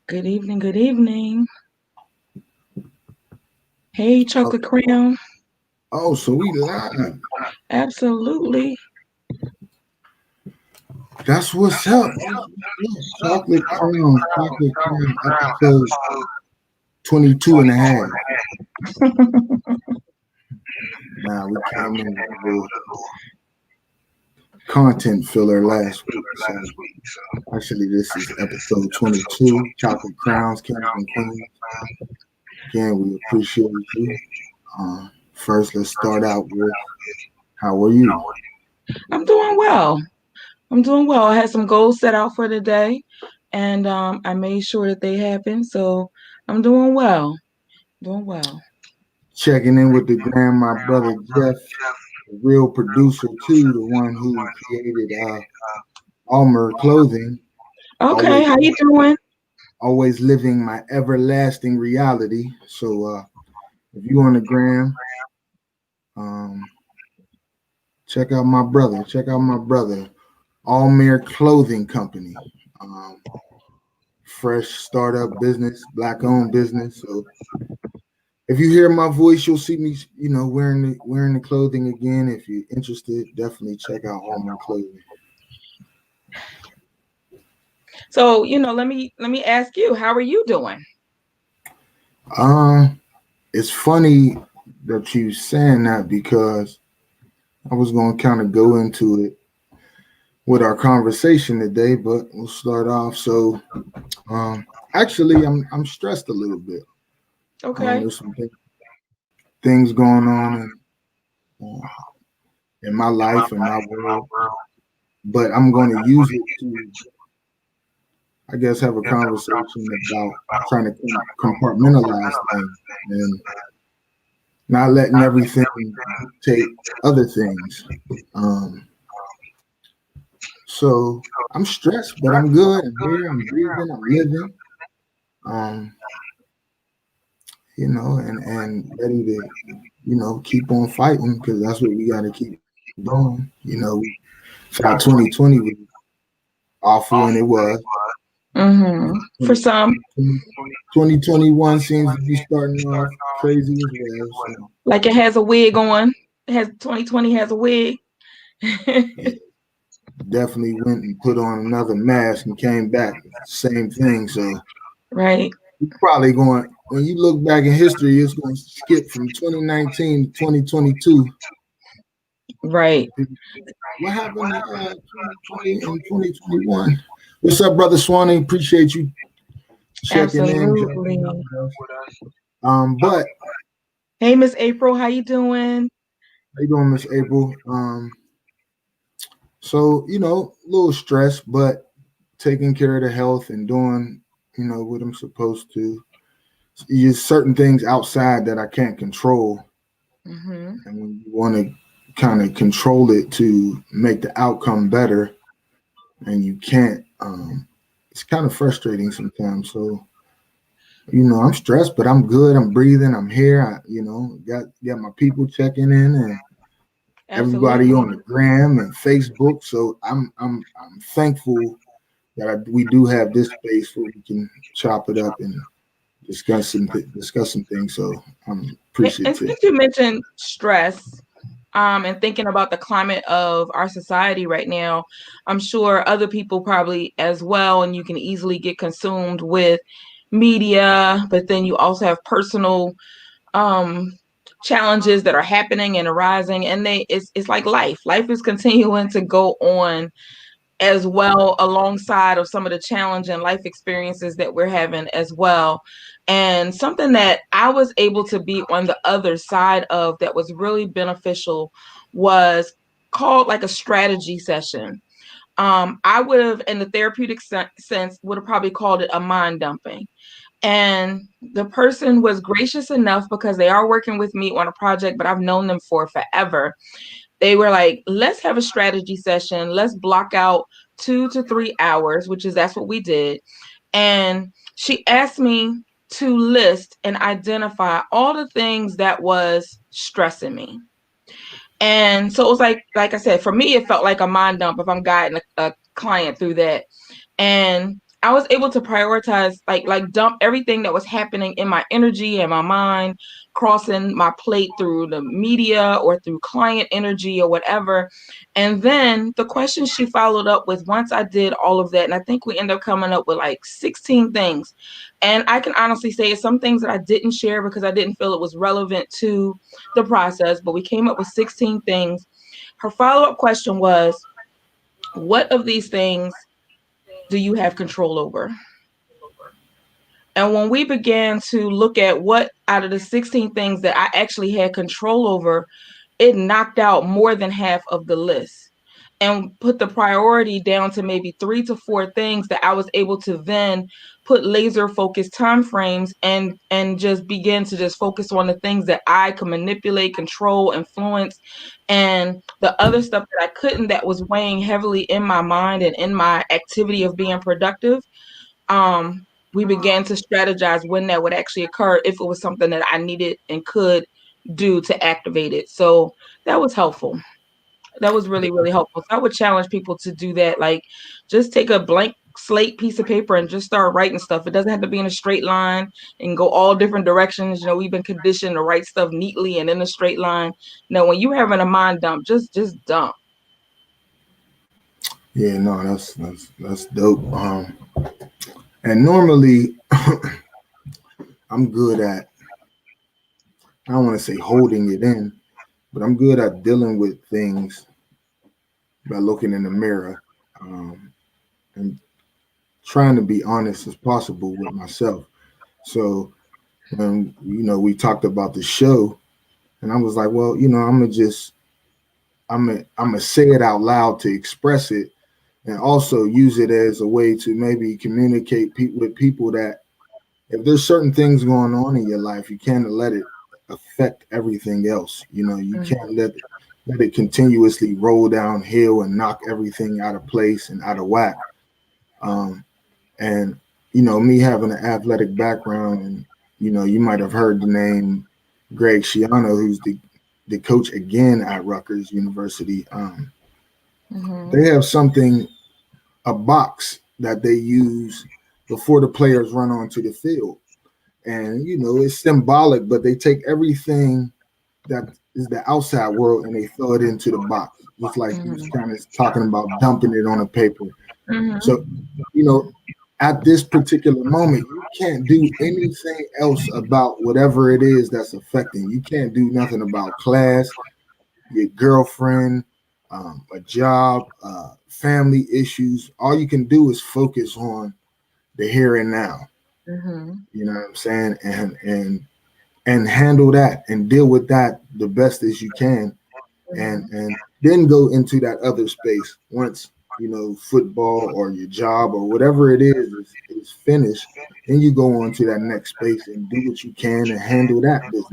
Good evening, good evening. Hey, Oh, Chocolate Crown. so we live. Absolutely. That's what's up. Chocolate Crown, episode 22 and a half. Now, we came in with a little content filler last week. So, actually, this is episode 22, Chocolate Crowns, Kings and Queens. Again, we appreciate you. First, let's start out with how are you? I'm doing well. I'm doing well. I had some goals set out for today, and I made sure that they happened. So I'm doing well. Doing well. Checking in with the grand, my brother Jeff, the real producer, too, the one who created Almer Clothing. Okay, Always how you doing? always living my everlasting reality. So if you on the gram, um, check out my brother. Check out my brother, Almere Clothing Company. Um, Fresh startup business, black owned business. So if you hear my voice, you'll see me, wearing the clothing again. If you're interested, definitely check out Almere Clothing. So, let me ask you, how are you doing? Uh, it's funny that you saying that because I was gonna kind of go into it with our conversation today, but we'll start off. So, um, actually, I'm stressed a little bit. Okay. There's some things going on uh, in my life and my world, but I'm going to use it to, I guess, have a conversation about trying to compartmentalize things and not letting everything dictate other things. Um, so I'm stressed, but I'm good. I'm here. I'm breathing. I'm living. Um, and ready to, keep on fighting because that's what we got to keep doing. Throughout 2020 was awful, and it was. Mm-hmm. For some, 2021 seems to be starting off crazy as well. So, like it has a wig on. It has 2020 has a wig. yeah, definitely went and put on another mask and came back. Same thing. So, Right. you're probably going, when you look back in history, it's going to skip from 2019 to 2022. Right. What happened to 2020 and 2021? What's up, brother Swanee? Appreciate you checking in, Absolutely. jumping in with us. But Hey, Miss April, how you doing? how you doing, Miss April? So a little stressed, but taking care of the health and doing what I'm supposed to. There's certain things outside that I can't control, Mm-hmm. and when you want to kind of control it to make the outcome better, and you can't, it's kind of frustrating sometimes. So I'm stressed, but I'm good. I'm breathing. I'm here. Got my people checking in and everybody Absolutely. on the gram and Facebook. So I'm thankful that we do have this space where we can chop it up and discuss some things. So I'm And appreciative. since you mentioned stress, and thinking about the climate of our society right now, I'm sure other people probably as well, and you can easily get consumed with media, but then you also have personal um challenges that are happening and arising, and it's like life is continuing to go on as well alongside of some of the challenge and life experiences that we're having as well. And something that I was able to be on the other side of that was really beneficial was called like a strategy session. I would have, in the therapeutic sense, would have probably called it a mind dumping. And the person was gracious enough because they are working with me on a project, but I've known them for forever. They were like, let's have a strategy session. Let's block out 2 to 3 hours, which is that's what we did. And she asked me to list and identify all the things that was stressing me. And so it was like I said, for me, it felt like a mind dump if I'm guiding a client through that. And I was able to prioritize, like dump everything that was happening in my energy and my mind, crossing my plate through the media or through client energy or whatever. And then the question she followed up with, once I did all of that, and I think we ended up coming up with like 16 things. And I can honestly say some things that I didn't share because I didn't feel it was relevant to the process, but we came up with 16 things. Her follow-up question was, what of these things do you have control over? And when we began to look at what out of the 16 things that I actually had control over, it knocked out more than half of the list and put the priority down to maybe 3 to 4 things that I was able to then put laser focused time frames and just begin to just focus on the things that I could manipulate, control, influence, and the other stuff that I couldn't, that was weighing heavily in my mind and in my activity of being productive. We began to strategize when that would actually occur, if it was something that I needed and could do to activate it. So that was helpful. That was really, really helpful. So I would challenge people to do that. Like, just take a blank slate piece of paper and just start writing stuff. It doesn't have to be in a straight line and go all different directions. You know, we've been conditioned to write stuff neatly and in a straight line. No, when you're having a mind dump, just dump. Yeah, no, that's dope. And normally I'm good at, I don't want to say holding it in, but I'm good at dealing with things by looking in the mirror, and trying to be honest as possible with myself. So when we talked about the show, and I was like, well, I'm gonna say it out loud to express it, and also use it as a way to maybe communicate with people that if there's certain things going on in your life, you can't let it affect everything else. You can't let it continuously roll downhill and knock everything out of place and out of whack. Um, and me having an athletic background, and you might have heard the name Greg Schiano, who's the coach again at Rutgers University. They have something, a box that they use before the players run onto the field. And it's symbolic, but they take everything that is the outside world and they throw it into the box, just like you was kind of talking about dumping it on a paper. So, at this particular moment, you can't do anything else about whatever it is that's affecting. You can't do nothing about class, your girlfriend, a job, family issues. All you can do is focus on the here and now. You know what I'm saying? And handle that and deal with that the best as you can, and then go into that other space once football or your job or whatever it is finished. Then you go on to that next space and do what you can and handle that business.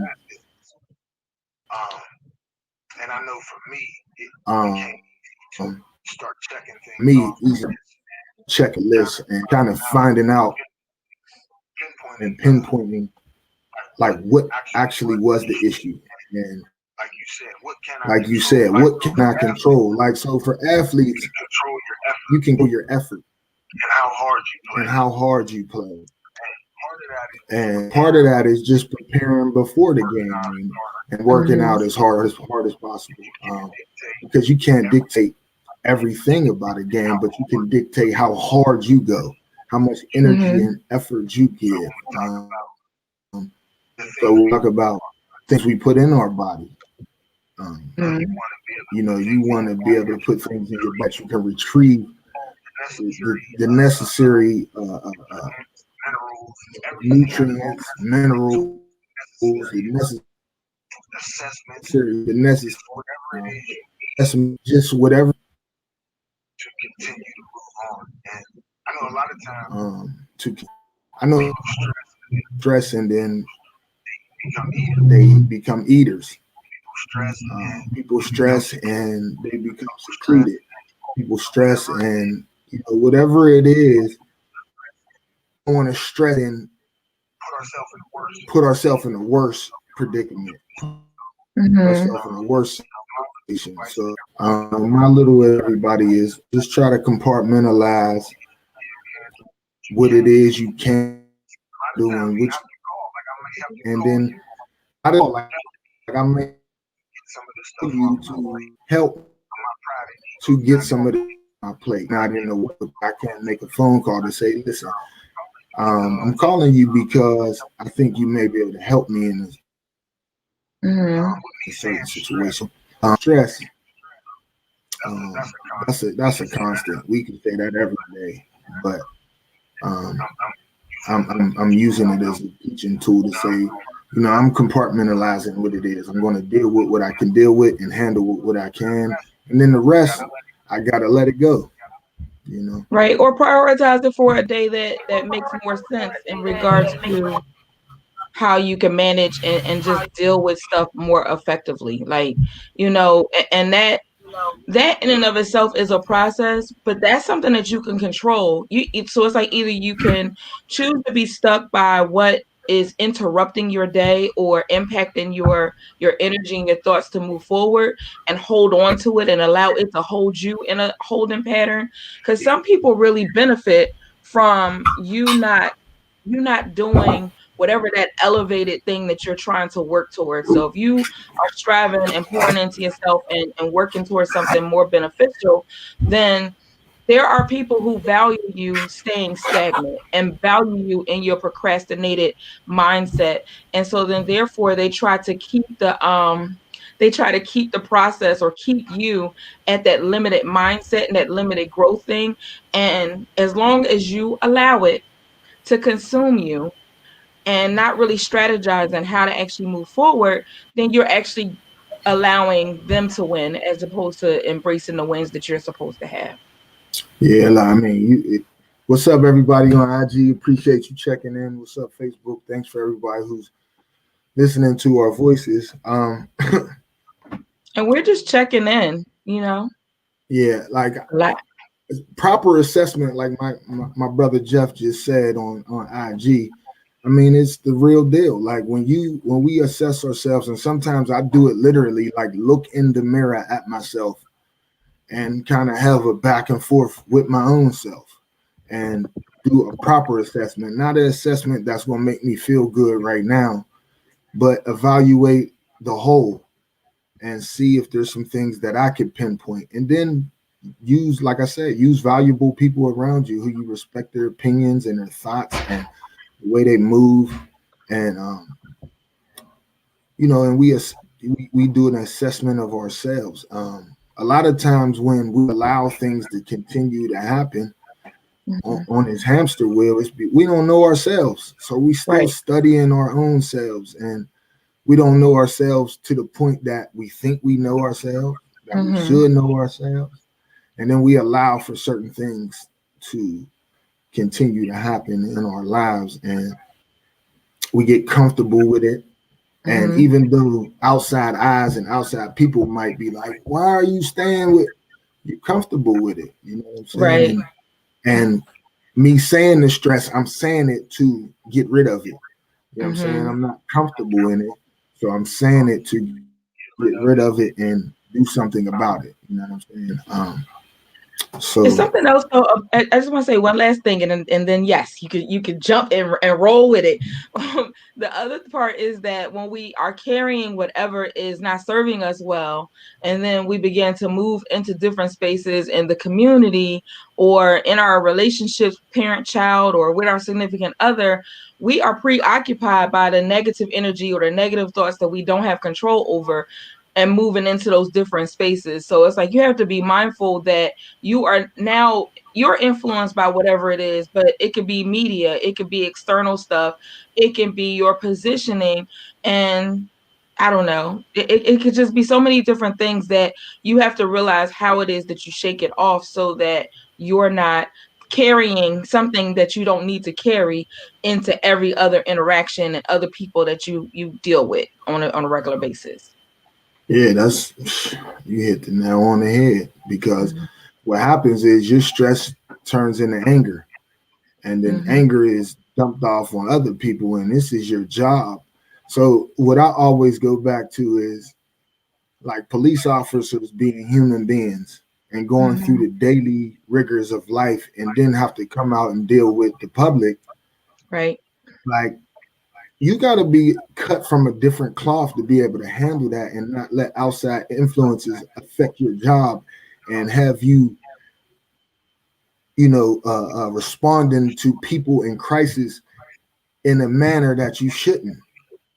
And I know for me, start checking things me easy check a list and kind of finding out and pinpointing like what actually was the issue. And like you said, what can I control? Like, so for athletes, you can control your effort and how hard you play. And part of that is just preparing before the game and working out as hard as possible. Because you can't dictate everything about a game, but you can dictate how hard you go, how much energy and effort you give. So we talk about things we put in our body. You want to be able to put things in your body you can retrieve the necessary nutrients, minerals, the necessary, just whatever. To continue to move on. And I know a lot of times I know stress, and then they become eaters. People stress and they become secluded. People stress and whatever it is, I want to stress and put ourselves in the worst predicament, put ourselves in the worst situation. So my little everybody is just try to compartmentalize what it is you can do and which, and then I don't like I may you to help to get some of the my plate. Now I didn't know what I can't make a phone call to say, listen, I'm calling you because I think you may be able to help me in a certain situation. Stress. That's a constant. We can say that every day, but I'm using it as a teaching tool to say, I'm compartmentalizing what it is. I'm going to deal with what I can deal with and handle what I can, and then the rest, I gotta let it go. Right, or prioritize it for a day that makes more sense in regards to how you can manage and just deal with stuff more effectively. Like, and that in and of itself is a process, but that's something that you can control. So it's like either you can choose to be stuck by what is interrupting your day or impacting your energy and your thoughts to move forward and hold on to it and allow it to hold you in a holding pattern. Because some people really benefit from you not doing whatever that elevated thing that you're trying to work towards. So if you are striving and pouring into yourself and working towards something more beneficial, then there are people who value you staying stagnant and value you in your procrastinated mindset. And so then therefore they try to keep the process or keep you at that limited mindset and that limited growth thing. And as long as you allow it to consume you and not really strategizing how to actually move forward, then you're actually allowing them to win as opposed to embracing the wins that you're supposed to have. Yeah, I mean, what's up, everybody on IG? Appreciate you checking in. What's up, Facebook? Thanks for everybody who's listening to our voices. And we're just checking in, Yeah, like proper assessment, like my brother Jeff just said on IG. I mean, it's the real deal. Like when we assess ourselves, and sometimes I do it literally, like look in the mirror at myself and kind of have a back and forth with my own self and do a proper assessment, not an assessment that's going to make me feel good right now, but evaluate the whole and see if there's some things that I could pinpoint, and then use, like I said, use valuable people around you who you respect their opinions and their thoughts and the way they move. And, and we do an assessment of ourselves. A lot of times when we allow things to continue to happen on this hamster wheel, we don't know ourselves. So we still studying our own selves, and we don't know ourselves to the point that we think we know ourselves, that we should know ourselves. And then we allow for certain things to continue to happen in our lives, and we get comfortable with it. And even though outside eyes and outside people might be like, why are you staying with, you're comfortable with it? You know what I'm saying? Right. And me saying the stress, I'm saying it to get rid of it. You know what I'm saying? I'm not comfortable in it. So I'm saying it to get rid of it and do something about it. You know what I'm saying? So it's something else. So I just want to say one last thing, and then yes, you could jump and roll with it. The other part is that when we are carrying whatever is not serving us well, and then we begin to move into different spaces in the community or in our relationships, parent-child, or with our significant other, we are preoccupied by the negative energy or the negative thoughts that we don't have control over, and moving into those different spaces. So it's like you have to be mindful that you're influenced by whatever it is, but it could be media, it could be external stuff, it can be your positioning, and I don't know, it could just be so many different things that you have to realize how it is that you shake it off so that you're not carrying something that you don't need to carry into every other interaction and other people that you deal with on a regular basis. Yeah, you hit the nail on the head, because what happens is your stress turns into anger, and then anger is dumped off on other people, and this is your job. So what I always go back to is like police officers being human beings. and going through the daily rigors of life, and then have to come out and deal with the public. Right. Like, you got to be cut from a different cloth to be able to handle that and not let outside influences affect your job and have you, responding to people in crisis in a manner that you shouldn't.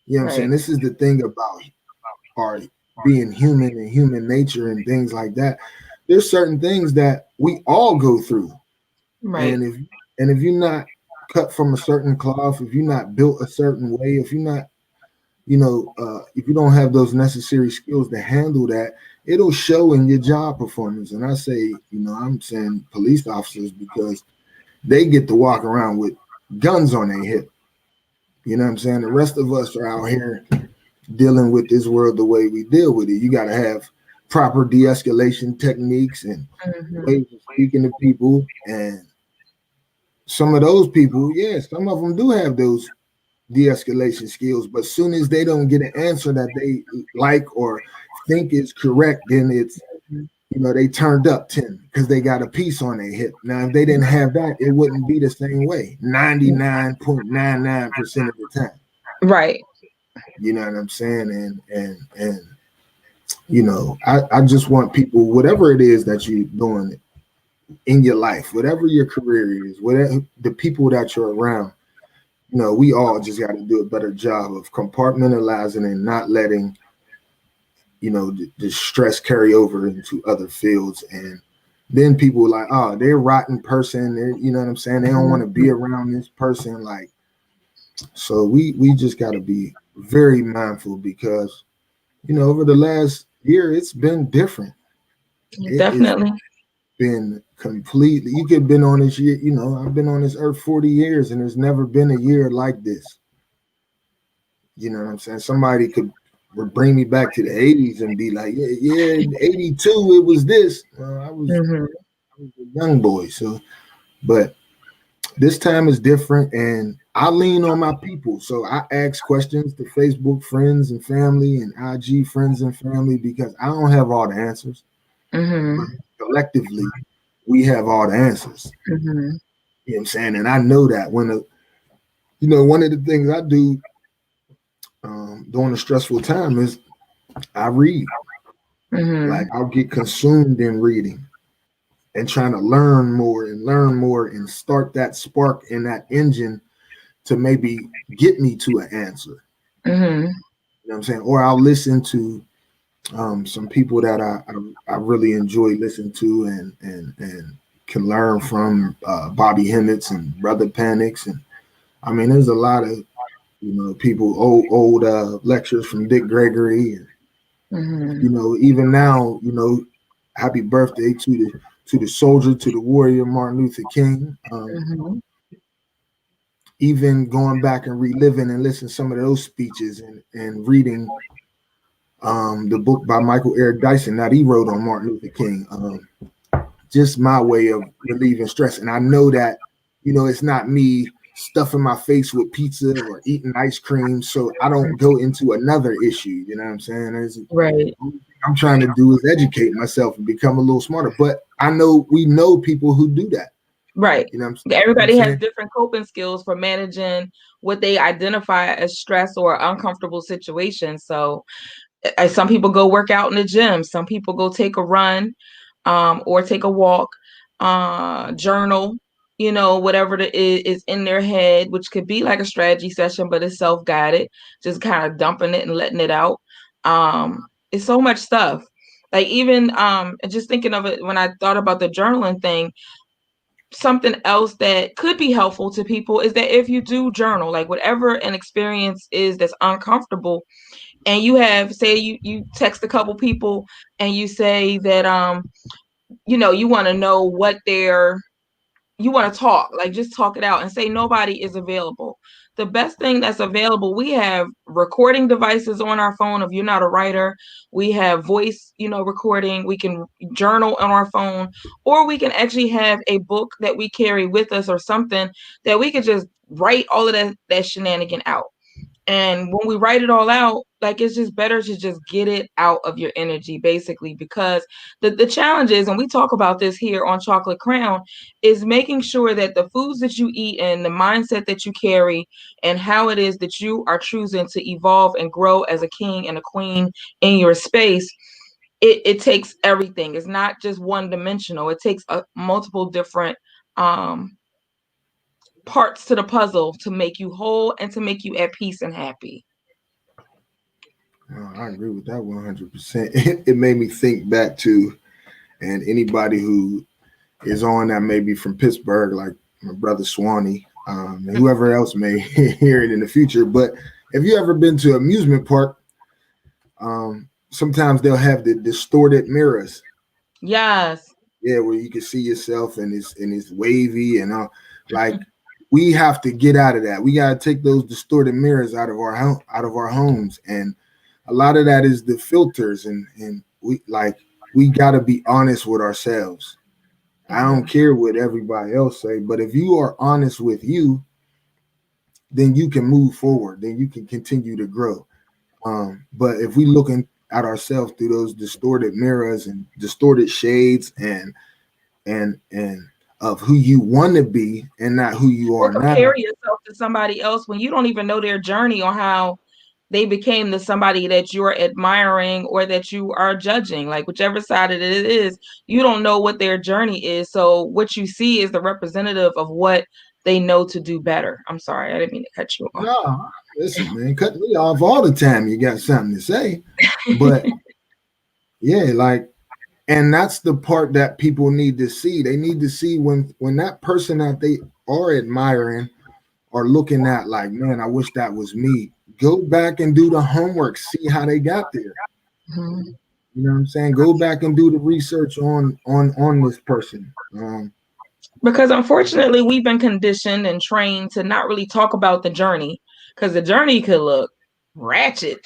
You know what I'm saying? This is the thing about our being human and human nature and things like that. There's certain things that we all go through. Right. And if you're not cut from a certain cloth, if you're not built a certain way, if you're not, if you don't have those necessary skills to handle that, it'll show in your job performance. And I say, I'm saying police officers because they get to walk around with guns on their hip. You know what I'm saying? The rest of us are out here dealing with this world the way we deal with it. You got to have proper de-escalation techniques and ways of speaking to people. And some of those people, some of them do have those de-escalation skills, but soon as they don't get an answer that they like or think is correct, then it's, they turned up 10 because they got a piece on their hip. Now, if they didn't have that, it wouldn't be the same way 99.99% of the time. Right. You know what I'm saying? And I just want people, whatever it is that you're doing in your life, whatever your career is, whatever the people that you're around, we all just got to do a better job of compartmentalizing and not letting, the stress carry over into other fields. And then people like, oh, they're a rotten person. You know what I'm saying? They don't want to be around this person. Like, so we just got to be very mindful because, over the last year, it's been different. Definitely. Been completely, you could have been on this year, I've been on this earth 40 years and there's never been a year like this. You know what I'm saying? Somebody could bring me back to the 80s and be like, yeah, in 82 it was this. I was a young boy. So, but this time is different and I lean on my people. So I ask questions to Facebook friends and family and IG friends and family because I don't have all the answers. But collectively, we have all the answers. You know what I'm saying? And I know that when one of the things I do during a stressful time is I read. Like, I'll get consumed in reading and trying to learn more and start that spark in that engine to maybe get me to an answer. You know what I'm saying? Or I'll listen to some people that I really enjoy listening to and can learn from, Bobby Hemmitt's and Brother Panics. And I mean, there's a lot of, people, old lectures from Dick Gregory. And, even now, happy birthday to the soldier, to the warrior, Martin Luther King. Even going back and reliving and listening to some of those speeches and reading the book by Michael Eric Dyson that he wrote on Martin Luther King. Just my way of relieving stress. And I know that, it's not me stuffing my face with pizza or eating ice cream so I don't go into another issue. You know what I'm saying? Right. I'm trying to do is educate myself and become a little smarter. But we know people who do that. Right. You know what I'm saying? Everybody has different coping skills for managing what they identify as stress or uncomfortable situations. So some people go work out in the gym. Some people go take a run or take a walk, journal, whatever is in their head, which could be like a strategy session, but it's self-guided, just kind of dumping it and letting it out. It's so much stuff. Like even just thinking of it when I thought about the journaling thing, something else that could be helpful to people is that if you do journal, like whatever an experience is that's uncomfortable, and you have, say you text a couple people and you say that you want to know what you want to talk, like just talk it out and say nobody is available. The best thing that's available, we have recording devices on our phone. If you're not a writer, we have voice, recording. We can journal on our phone, or we can actually have a book that we carry with us or something that we could just write all of that shenanigan out. And when we write it all out, like, it's just better to just get it out of your energy, basically, because the challenge is, and we talk about this here on Chocolate Crown, is making sure that the foods that you eat and the mindset that you carry and how it is that you are choosing to evolve and grow as a king and a queen in your space, it takes everything. It's not just one dimensional. It takes multiple different parts to the puzzle to make you whole and to make you at peace and happy. I agree with that 100%. It made me think back to, and anybody who is on that maybe from Pittsburgh, like my brother Swanee, and whoever else may hear it in the future. But if you ever been to an amusement park, sometimes they'll have the distorted mirrors. Yes. Yeah, where you can see yourself and it's wavy and like we have to get out of that. We got to take those distorted mirrors out of our homes, and a lot of that is the filters, and we got to be honest with ourselves. I don't care what everybody else say, but if you are honest with you, then you can move forward. Then you can continue to grow. But if we looking at ourselves through those distorted mirrors and distorted shades and of who you want to be and not who you are now. Compare yourself to somebody else when you don't even know their journey on how they became the somebody that you're admiring or that you are judging. Like, whichever side it is, you don't know what their journey is. So what you see is the representative of what they know to do better. I'm sorry, I didn't mean to cut you off. No, listen, man, cut me off all the time. You got something to say. But yeah, like, and that's the part that people need to see. They need to see when that person that they are admiring or looking at, like, man, I wish that was me. Go back and do the homework. See how they got there. Mm-hmm. You know what I'm saying? Go back and do the research on this person. Because unfortunately, we've been conditioned and trained to not really talk about the journey, because the journey could look ratchet.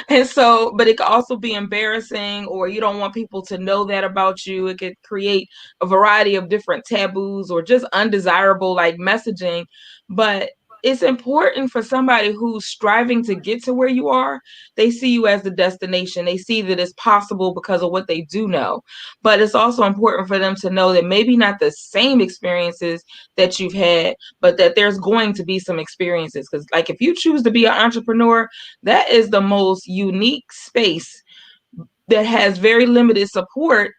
And so, but it could also be embarrassing, or you don't want people to know that about you. It could create a variety of different taboos or just undesirable like messaging. But it's important for somebody who's striving to get to where you are. They see you as the destination. They see that it's possible because of what they do know. But it's also important for them to know that maybe not the same experiences that you've had, but that there's going to be some experiences. Because like, if you choose to be an entrepreneur, that is the most unique space that has very limited support.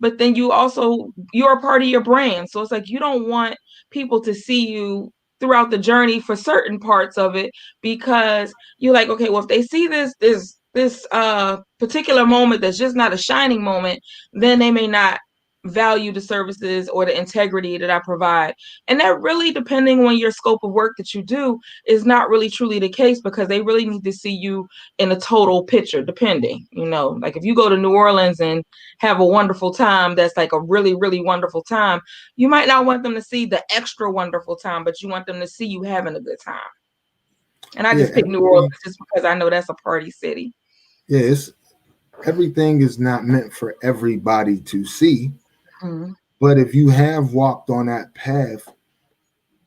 But then you're a part of your brand. So it's like, you don't want people to see you throughout the journey for certain parts of it, because you're like, okay, well, if they see this particular moment that's just not a shining moment, then they may not value the services or the integrity that I provide. And that really, depending on your scope of work that you do, is not really truly the case, because they really need to see you in a total picture, depending, like if you go to New Orleans and have a wonderful time, that's like a really, really wonderful time. You might not want them to see the extra wonderful time, but you want them to see you having a good time. And I just picked New Orleans just because I know that's a party city. Yeah, everything is not meant for everybody to see. Mm-hmm. But if you have walked on that path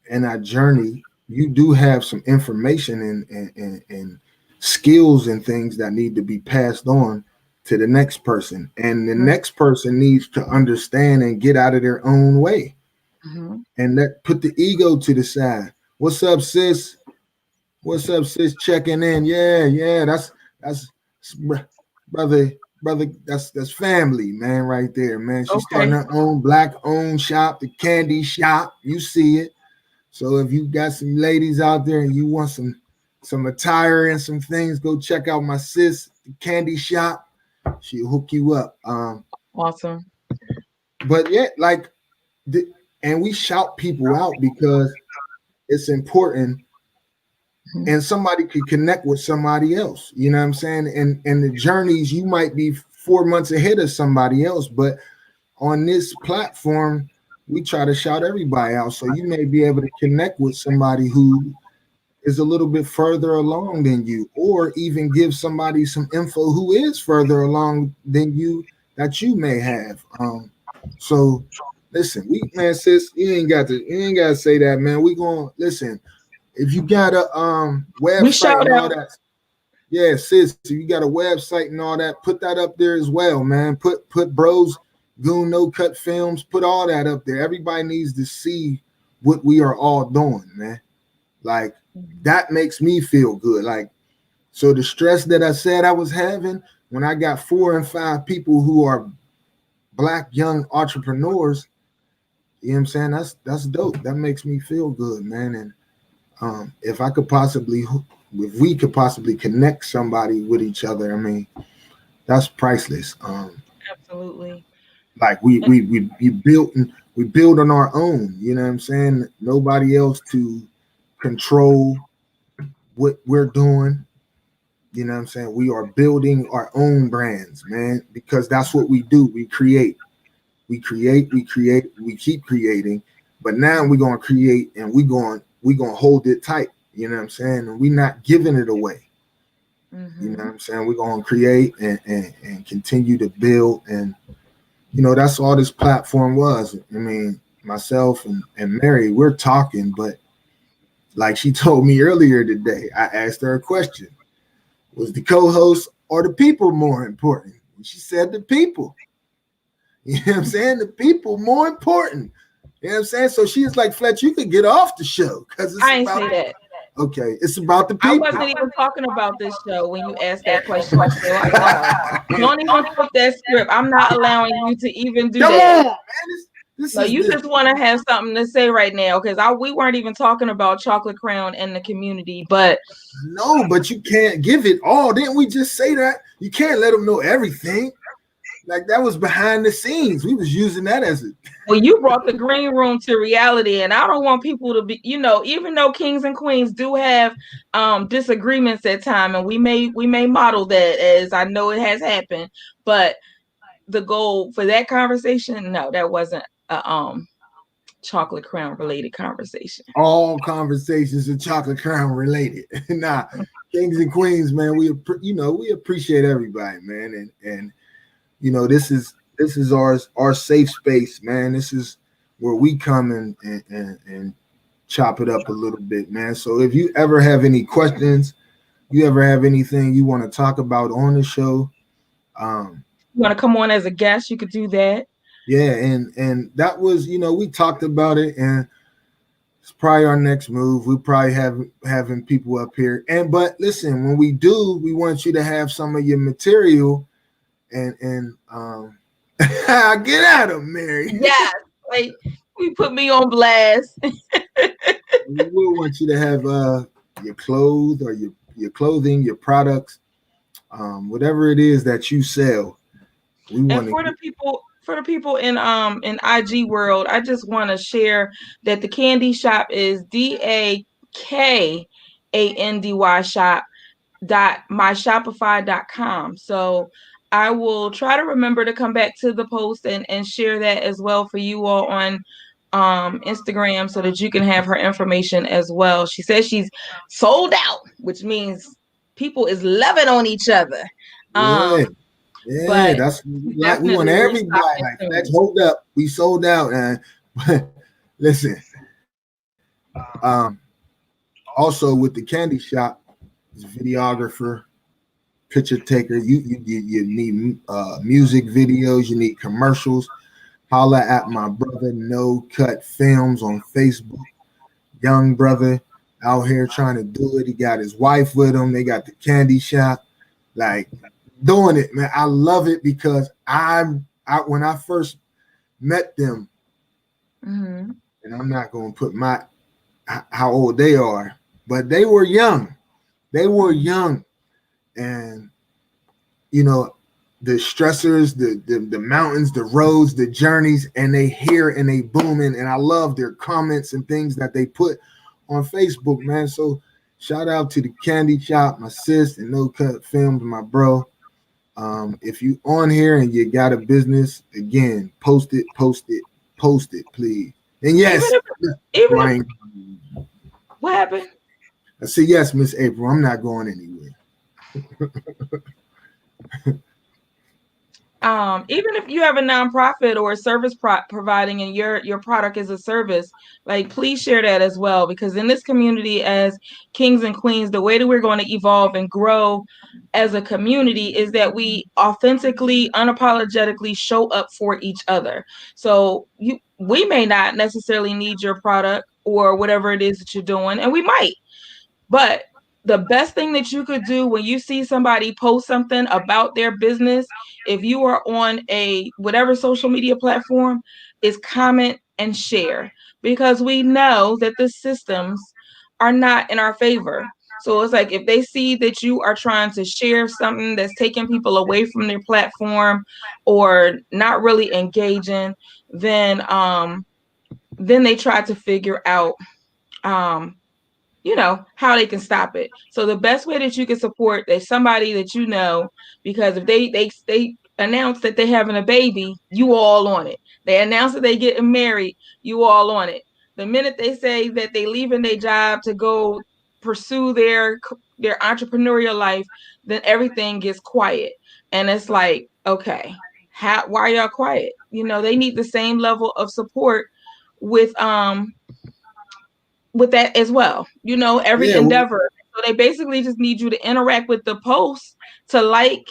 and that journey, you do have some information and skills and things that need to be passed on to the next person. And the next person needs to understand and get out of their own way. Mm-hmm. And put the ego to the side. What's up, sis? What's up, sis? Checking in. Yeah. That's brother, that's family, man, right there, man. She's starting her own Black-owned shop, the Candy Shop. You see it. So if you got some ladies out there and you want some attire and some things, go check out my sis, the Candy Shop. She'll hook you up. Awesome. But yeah, like, and we shout people out because it's important. And somebody could connect with somebody else, you know what I'm saying? And the journeys, you might be 4 months ahead of somebody else, but on this platform, we try to shout everybody out. So you may be able to connect with somebody who is a little bit further along than you, or even give somebody some info who is further along than you that you may have. So listen, man, sis, you ain't got to say that, man. We gonna listen. if you got a website and all that, yeah, sis, if you got a website and all that, put that up there as well, man. Put Bros Goon No Cut Films, put all that up there. Everybody needs to see what we are all doing, man. Like, that makes me feel good. Like, so the stress that I said I was having when I got 4 and 5 people who are Black young entrepreneurs, you know what I'm saying? That's dope. That makes me feel good, man. And if we could possibly connect somebody with each other, I mean, that's priceless. Absolutely. Like we build on our own, you know what I'm saying? Nobody else to control what we're doing. You know what I'm saying? We are building our own brands, man, because that's what we do. We create, we keep creating, but now we're gonna create and we're gonna hold it tight, you know what I'm saying? And we're not giving it away. Mm-hmm. You know what I'm saying? We're gonna create and continue to build, and you know, that's all this platform was. I mean, myself and Mary, we're talking, but like she told me earlier today, I asked her a question. Was the co-host or the people more important? And she said the people. You know what I'm saying? The people more important. You know what I'm saying? So she's like, Fletch, you could get off the show because I ain't say that. Okay, it's about the people. I wasn't even talking about this show when you asked that question. So don't even flip that script. I'm not allowing you to even do that. Come on, man. No, you just want to have something to say right now because we weren't even talking about Chocolate Crown and the community, but no, but you can't give it all. Didn't we just say that? You can't let them know everything. Like that was behind the scenes. We was using that as a well, you brought the green room to reality, and I don't want people to be, you know, even though kings and queens do have disagreements at time, and we may model that, as I know it has happened, but the goal for that conversation, no, that wasn't a Chocolate Crown related conversation. All conversations are Chocolate Crown related. Nah, kings and queens, man, we appreciate everybody, man, and you know, this is our safe space, man. This is where we come and chop it up a little bit, man. So if you ever have any questions, you ever have anything you want to talk about on the show, you want to come on as a guest, you could do that. Yeah, and that was, you know, we talked about it, and it's probably our next move. We probably having people up here. But listen, when we do, we want you to have some of your material and get at them, Mary. Yes, like we put me on blast. We will want you to have your clothes or your clothing, your products, whatever it is that you sell. We want and for the people in IG world, I just want to share that the candy shop is DAKANDY shop.myshopify.com. So I will try to remember to come back to the post and share that as well for you all on Instagram so that you can have her information as well. She says she's sold out, which means people is loving on each other. Yeah, that's like we want everybody. Like, let's hold up. We sold out, and listen. Also with the candy shop, videographer, picture taker. You need music videos. You need commercials. Holla at my brother No Cut Films on Facebook. Young brother out here trying to do it. He got his wife with him. They got the candy shop. Like, doing it, man. I love it because when I first met them, and I'm not going to put how old they are, but they were young. They were young, and you know, the stressors, the mountains, the roads, the journeys, and they hear and they booming, and I love their comments and things that they put on Facebook, man. So shout out to the candy shop, my sis, and No Cut Films, my bro. If you on here and you got a business, again, post it, please. And yes, what happened? I said yes, Miss April. I'm not going anywhere. Even if you have a nonprofit or a service providing and your product is a service, like please share that as well, because in this community as kings and queens, the way that we're going to evolve and grow as a community is that we authentically, unapologetically show up for each other. So we may not necessarily need your product or whatever it is that you're doing, and we might, but the best thing that you could do when you see somebody post something about their business, if you are on a whatever social media platform, is comment and share, because we know that the systems are not in our favor. So it's like if they see that you are trying to share something that's taking people away from their platform or not really engaging, then they try to figure out how they can stop it. So the best way that you can support is somebody that you know, because if they announce that they're having a baby, you all on it. They announce that they getting married, you all on it. The minute they say that they leaving their job to go pursue their entrepreneurial life, then everything gets quiet. And it's like, okay, why are y'all quiet? They need the same level of support with that as well, every endeavor. So they basically just need you to interact with the post, to like.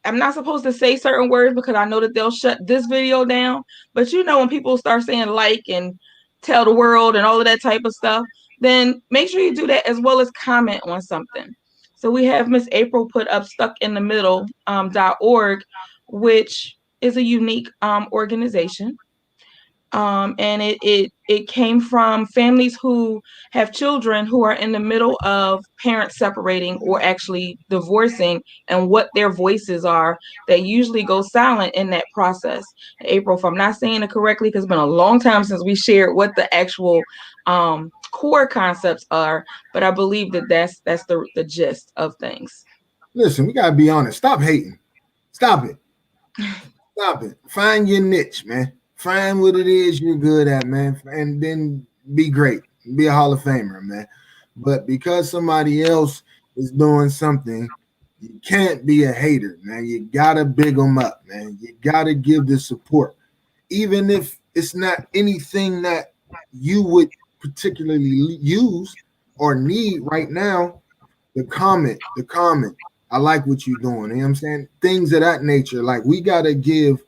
I'm not supposed to say certain words because I know that they'll shut this video down, but when people start saying like and tell the world and all of that type of stuff, then make sure you do that, as well as comment on something. So we have Miss April put up stuckinthemiddle.org, which is a unique organization. And it came from families who have children who are in the middle of parents separating or actually divorcing, and what their voices are that usually go silent in that process. April, if I'm not saying it correctly, because it's been a long time since we shared what the actual core concepts are, but I believe that that's the gist of things. Listen, we gotta be honest. Stop hating. Stop it. Stop it. Find your niche, man. Find what it is you're good at, man, and then be great. Be a Hall of Famer, man. But because somebody else is doing something, you can't be a hater, man. You gotta big them up, man. You gotta give the support, even if it's not anything that you would particularly use or need right now. The comment. I like what you're doing. You know what I'm saying? Things of that nature. Like, we gotta give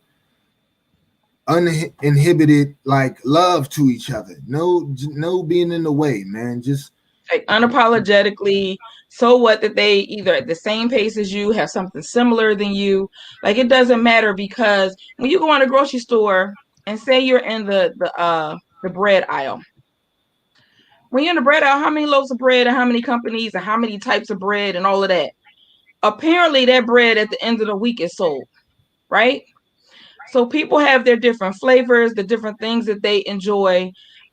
uninhibited like love to each other. No being in the way, man. Just like unapologetically. So what that they either at the same pace as you, have something similar than you. Like, it doesn't matter, because when you go in a grocery store and say you're in the bread aisle, when you're in the bread aisle, how many loaves of bread and how many companies and how many types of bread and all of that? Apparently that bread at the end of the week is sold, right? So people have their different flavors, the different things that they enjoy,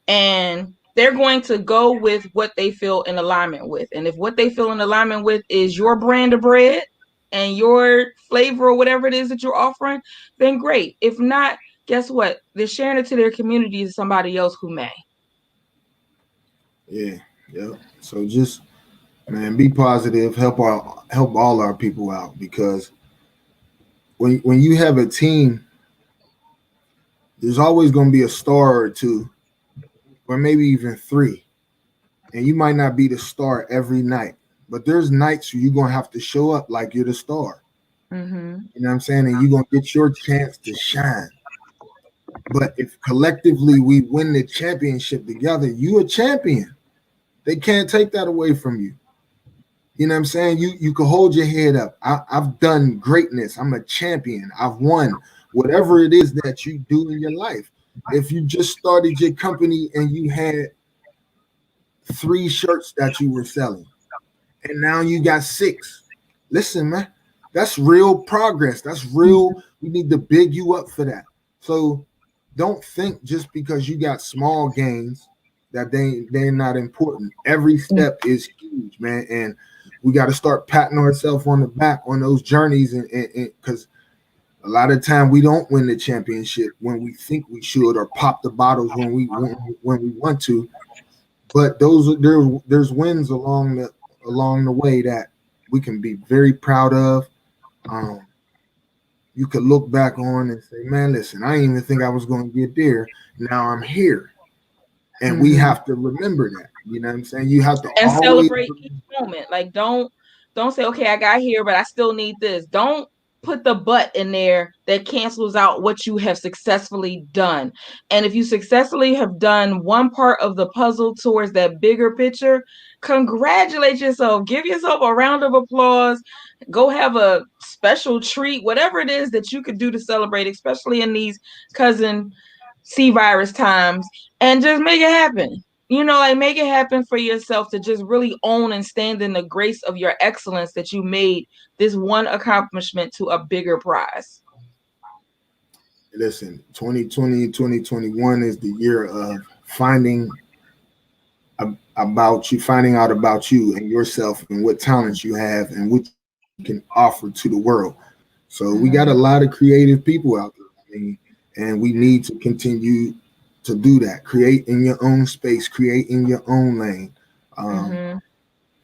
and they're going to go with what they feel in alignment with. And if what they feel in alignment with is your brand of bread and your flavor or whatever it is that you're offering, then great. If not, guess what? They're sharing it to their community to somebody else who may. Yeah. So just, man, be positive. Help all our people out, because when you have a team, there's always going to be a star or two, or maybe even three. And you might not be the star every night, but there's nights where you're going to have to show up like you're the star. Mm-hmm. You know what I'm saying? And you're going to get your chance to shine. But if collectively we win the championship together, you a champion. They can't take that away from you. You know what I'm saying? You can hold your head up. I've done greatness. I'm a champion. I've won. Whatever it is that you do in your life. If you just started your company and you had 3 shirts that you were selling, and now you got 6. Listen, man, that's real progress. That's real. We need to big you up for that. So don't think just because you got small gains that they're not important. Every step is huge, man. And we got to start patting ourselves on the back on those journeys, and because a lot of time we don't win the championship when we think we should, or pop the bottles when we want to. But there's wins along the way that we can be very proud of. you could look back on and say, man, listen, I didn't even think I was going to get there. Now I'm here. And we have to remember that. You know what I'm saying? You have to and always celebrate each moment. Like don't say, okay, I got here, but I still need this. Don't put the but in there that cancels out what you have successfully done. And if you successfully have done one part of the puzzle towards that bigger picture, congratulate yourself. Give yourself a round of applause. Go have a special treat, whatever it is that you could do to celebrate, especially in these cousin C virus times, and just make it happen. Like make it happen for yourself to just really own and stand in the grace of your excellence that you made this one accomplishment to a bigger prize. Listen, 2020, 2021 is the year of finding out about you and yourself and what talents you have and what you can offer to the world. So we got a lot of creative people out there. And we need to continue to do that. Create in your own space, create in your own lane,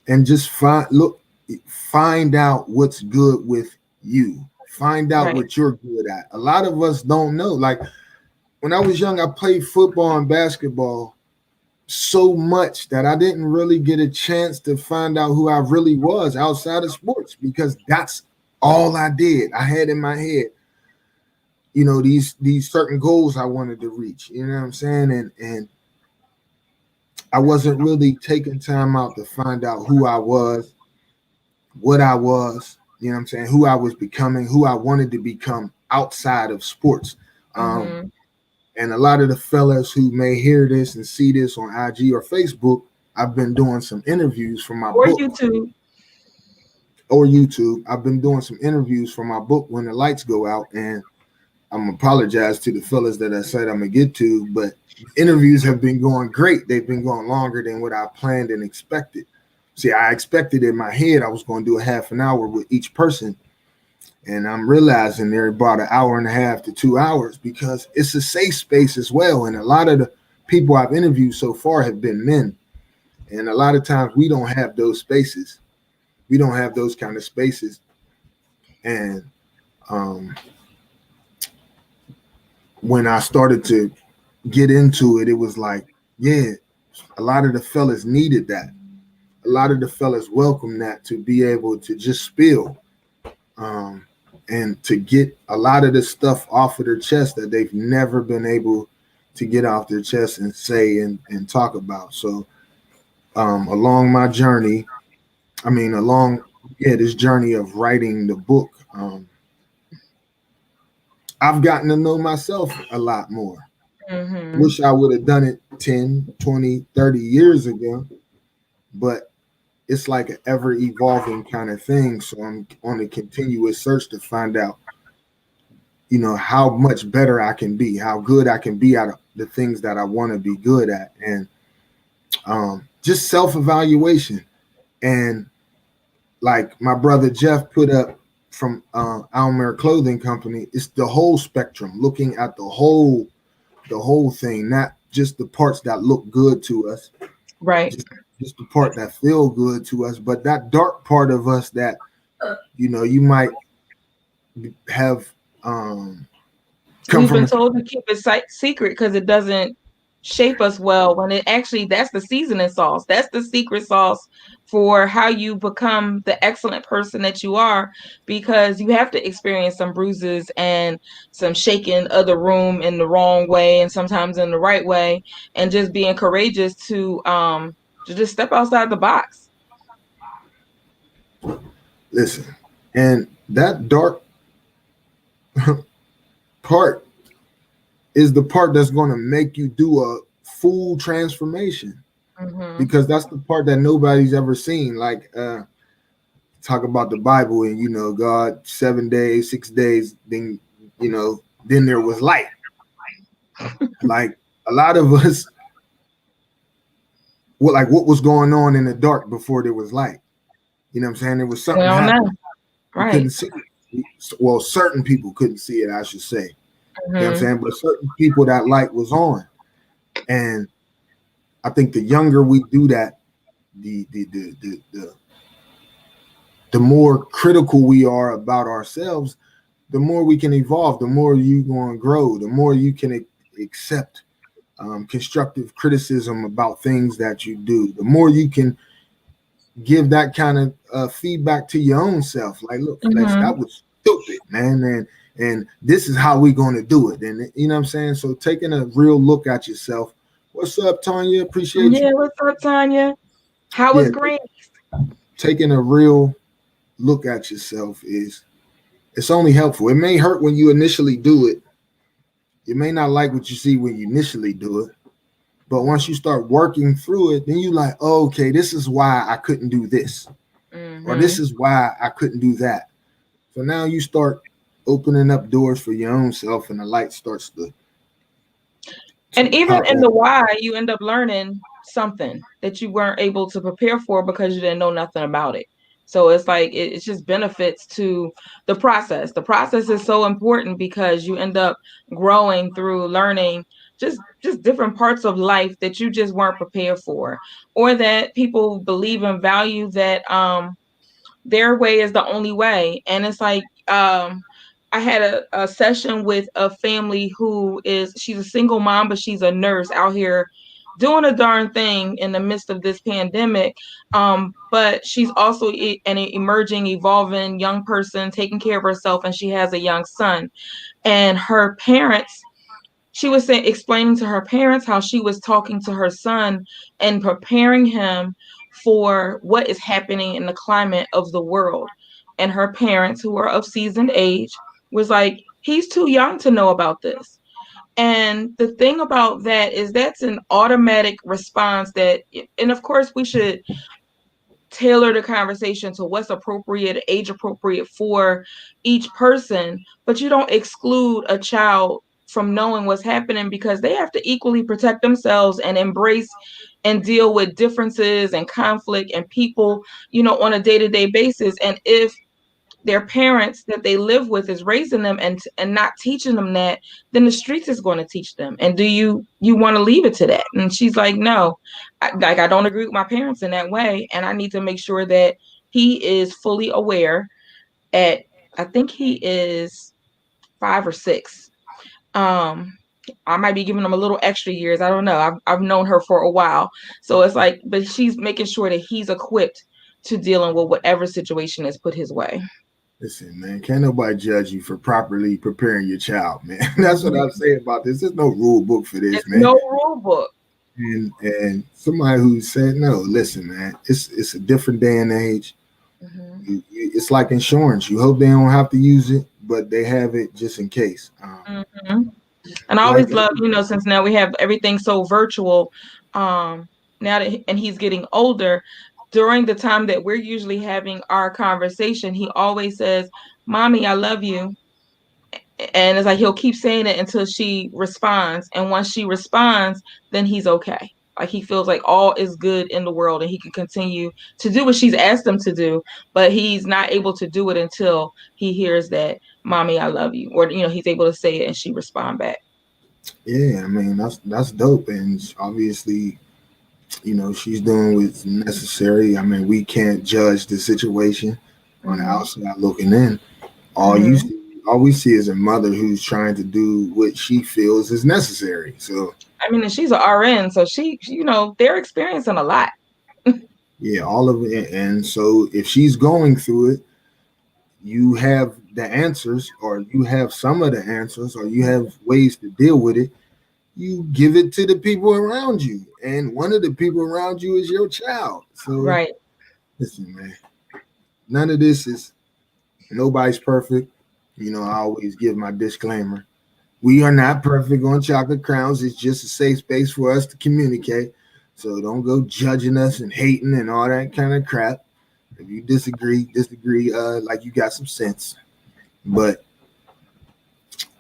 and just find out what's good with you. Find out what you're good at. A lot of us don't know. Like when I was young, I played football and basketball so much that I didn't really get a chance to find out who I really was outside of sports, because that's all I did. I had in my head, these certain goals I wanted to reach, you know what I'm saying? And I wasn't really taking time out to find out who I was, what I was, you know what I'm saying? Who I was becoming, who I wanted to become outside of sports. And a lot of the fellas who may hear this and see this on IG or Facebook, I've been doing some interviews for my book. YouTube. I've been doing some interviews for my book, When the Lights Go Out, and I'm apologize to the fellas that I said I'm gonna get to, but interviews have been going great. They've been going longer than what I planned and expected. See, I expected in my head I was going to do a half an hour with each person, and I'm realizing they're about an hour and a half to 2 hours, because it's a safe space as well. And a lot of the people I've interviewed so far have been men, and a lot of times we don't have those spaces. We don't have those kind of spaces, and when I started to get into it, it was like, yeah, a lot of the fellas needed that. A lot of the fellas welcome that, to be able to just spill and to get a lot of the stuff off of their chest that they've never been able to get off their chest and say and talk about. So along my journey, this journey of writing the book, I've gotten to know myself a lot more. Wish I would have done it 10, 20, 30 years ago, but it's like an ever evolving kind of thing. So I'm on a continuous search to find out, how much better I can be, how good I can be at the things that I want to be good at. And just self-evaluation. And like my brother Jeff put up from Almer Clothing Company, it's the whole spectrum, looking at the whole thing, not just the parts that look good to us, right? Just the part that feel good to us, but that dark part of us that you might have we've been told to keep it secret because it doesn't shape us well, when it actually, that's the seasoning sauce. That's the secret sauce for how you become the excellent person that you are, because you have to experience some bruises and some shaking of the room in the wrong way and sometimes in the right way, and just being courageous to just step outside the box. Listen, and that dark part is the part that's going to make you do a full transformation, because that's the part that nobody's ever seen. Like talk about the Bible and God 7 days, 6 days, then then there was light. Like a lot of us, what was going on in the dark before there was light? You know what I'm saying? There was something happening. Right. Couldn't see it. Well, certain people couldn't see it, I should say. You know what I'm saying? But certain people, that light was on. And I think the younger we do that, the more critical we are about ourselves, the more we can evolve, the more you going to grow, the more you can accept constructive criticism about things that you do, the more you can give that kind of feedback to your own self. Like, look, Flex, that was stupid, man. And this is how we're going to do it. And you know what I'm saying? So taking a real look at yourself. What's up, Tanya? Appreciate you. Yeah, what's up, Tanya? How was Green? Taking a real look at yourself it's only helpful. It may hurt when you initially do it. You may not like what you see when you initially do it. But once you start working through it, then you like, oh, okay, this is why I couldn't do this. Or this is why I couldn't do that. So now you start opening up doors for your own self, and the light starts to and even in the why, you end up learning something that you weren't able to prepare for because you didn't know nothing about it. So it's like it's just benefits to the process. The process is so important because you end up growing through learning just different parts of life that you just weren't prepared for, or that people believe and value that their way is the only way. And it's like I had a session with a family she's a single mom, but she's a nurse out here doing a darn thing in the midst of this pandemic. But she's also an emerging, evolving young person taking care of herself, and she has a young son. And her parents, she was explaining to her parents how she was talking to her son and preparing him for what is happening in the climate of the world. And her parents, who are of seasoned age, was like, he's too young to know about this. And the thing about that is that's an automatic response and of course we should tailor the conversation to what's appropriate, age appropriate for each person, but you don't exclude a child from knowing what's happening because they have to equally protect themselves and embrace and deal with differences and conflict and people, on a day-to-day basis. And if their parents that they live with is raising them and not teaching them that, then the streets is going to teach them. And do you want to leave it to that? And she's like, no, I don't agree with my parents in that way. And I need to make sure that he is fully aware I think he is 5 or 6. I might be giving him a little extra years. I don't know. I've known her for a while. So it's like, but she's making sure that he's equipped to dealing with whatever situation is put his way. Listen, man, can't nobody judge you for properly preparing your child, man. That's what I'm saying about this. There's no rule book for this, man. No rule book. And somebody who said, no, listen, man, it's a different day and age. It's like insurance. You hope they don't have to use it, but they have it just in case. And I always love, since now we have everything so virtual, now and he's getting older, during the time that we're usually having our conversation, he always says, Mommy, I love you. And it's like he'll keep saying it until she responds. And once she responds, then he's okay. Like he feels like all is good in the world and he can continue to do what she's asked him to do, but he's not able to do it until he hears that, Mommy, I love you. Or, he's able to say it and she respond back. Yeah, I mean, that's dope. And obviously, she's doing what's necessary. I mean, we can't judge the situation on the outside looking in. All we see is a mother who's trying to do what she feels is necessary. So, I mean, and she's an RN, so she they're experiencing a lot. Yeah, all of it. And so if she's going through it, you have the answers, or you have some of the answers, or you have ways to deal with it. You give it to the people around you, and one of the people around you is your child. So, right. Listen, man, none of this is, nobody's perfect. I always give my disclaimer. We are not perfect on Chocolate Crowns. It's just a safe space for us to communicate. So don't go judging us and hating and all that kind of crap. If you disagree, like you got some sense. But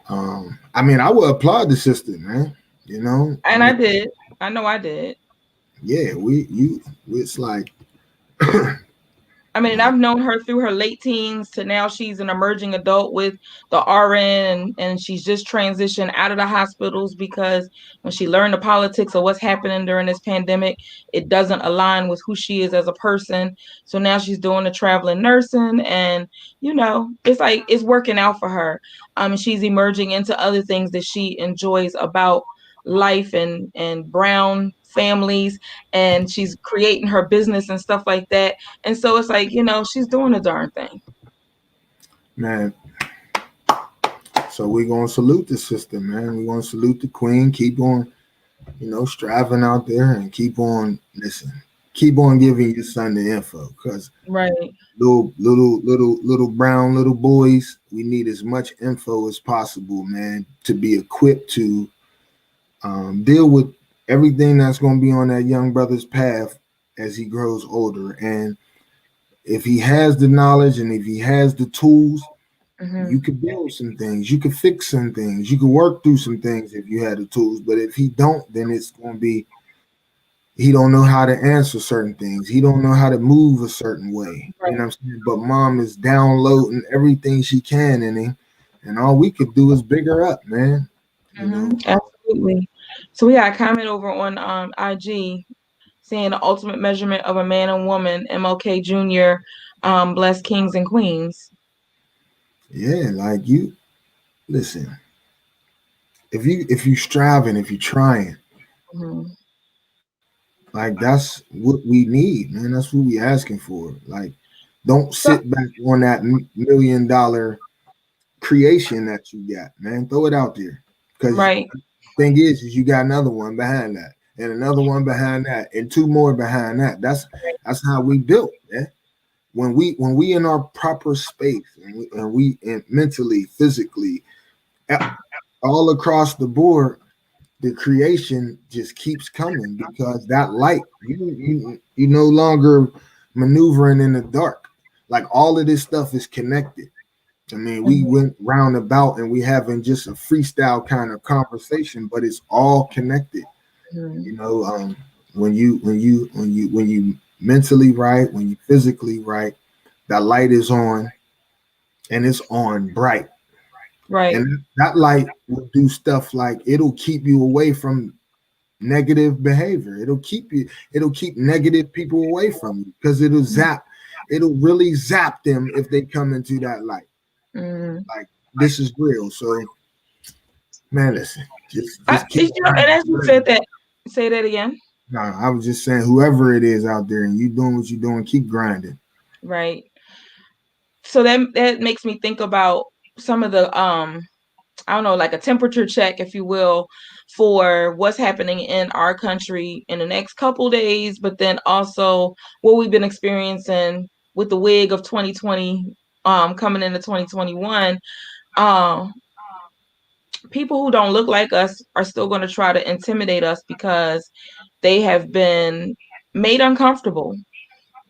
I mean, I would applaud the sister, man. And I did. I know I did. Yeah, it's like I mean, I've known her through her late teens to now she's an emerging adult with the RN, and she's just transitioned out of the hospitals because when she learned the politics of what's happening during this pandemic, it doesn't align with who she is as a person. So now she's doing the traveling nursing, and it's like it's working out for her. She's emerging into other things that she enjoys about life and brown families, and she's creating her business and stuff like that. And so it's like, she's doing a darn thing. Man, so we're going to salute the sister, man. We're going to salute the queen. Keep on, striving out there, and keep on giving your son the info, because right, little brown little boys, we need as much info as possible, man, to be equipped to deal with everything that's going to be on that young brother's path as he grows older. And if he has the knowledge and if he has the tools, you could build some things, you could fix some things, you could work through some things if you had the tools. But if he don't, then it's going to be, he don't know how to answer certain things, he don't know how to move a certain way. Right. You know what I'm saying? But mom is downloading everything she can in him, and all we could do is big her up, man. Absolutely. So we got a comment over on IG saying the ultimate measurement of a man and woman, MLK Jr., bless kings and queens. Yeah, like, you listen, if you striving, if you're trying, like, that's what we need, man. That's what we asking for. Like, don't sit back on that $1 million creation that you got, man. Throw it out there, because thing is you got another one behind that, and another one behind that, and two more behind that. That's how we built, man. When we in our proper space, and we mentally, physically, all across the board, the creation just keeps coming, because that light, you no longer maneuvering in the dark. Like, all of this stuff is connected. I mean, we went roundabout and we having just a freestyle kind of conversation, but it's all connected. When you mentally right, when you physically right, that light is on, and it's on bright. Right. And that light will do stuff like, it'll keep you away from negative behavior. It'll keep negative people away from you, because it'll really zap them if they come into that light. Like, this is real. So, man, listen, just keep. And as you said that, say that again. No, I was just saying, whoever it is out there, and you doing what you're doing, keep grinding. Right. So that makes me think about some of the I don't know, like a temperature check, if you will, for what's happening in our country in the next couple days, but then also what we've been experiencing with the wig of 2020 coming into 2021. People who don't look like us are still going to try to intimidate us because they have been made uncomfortable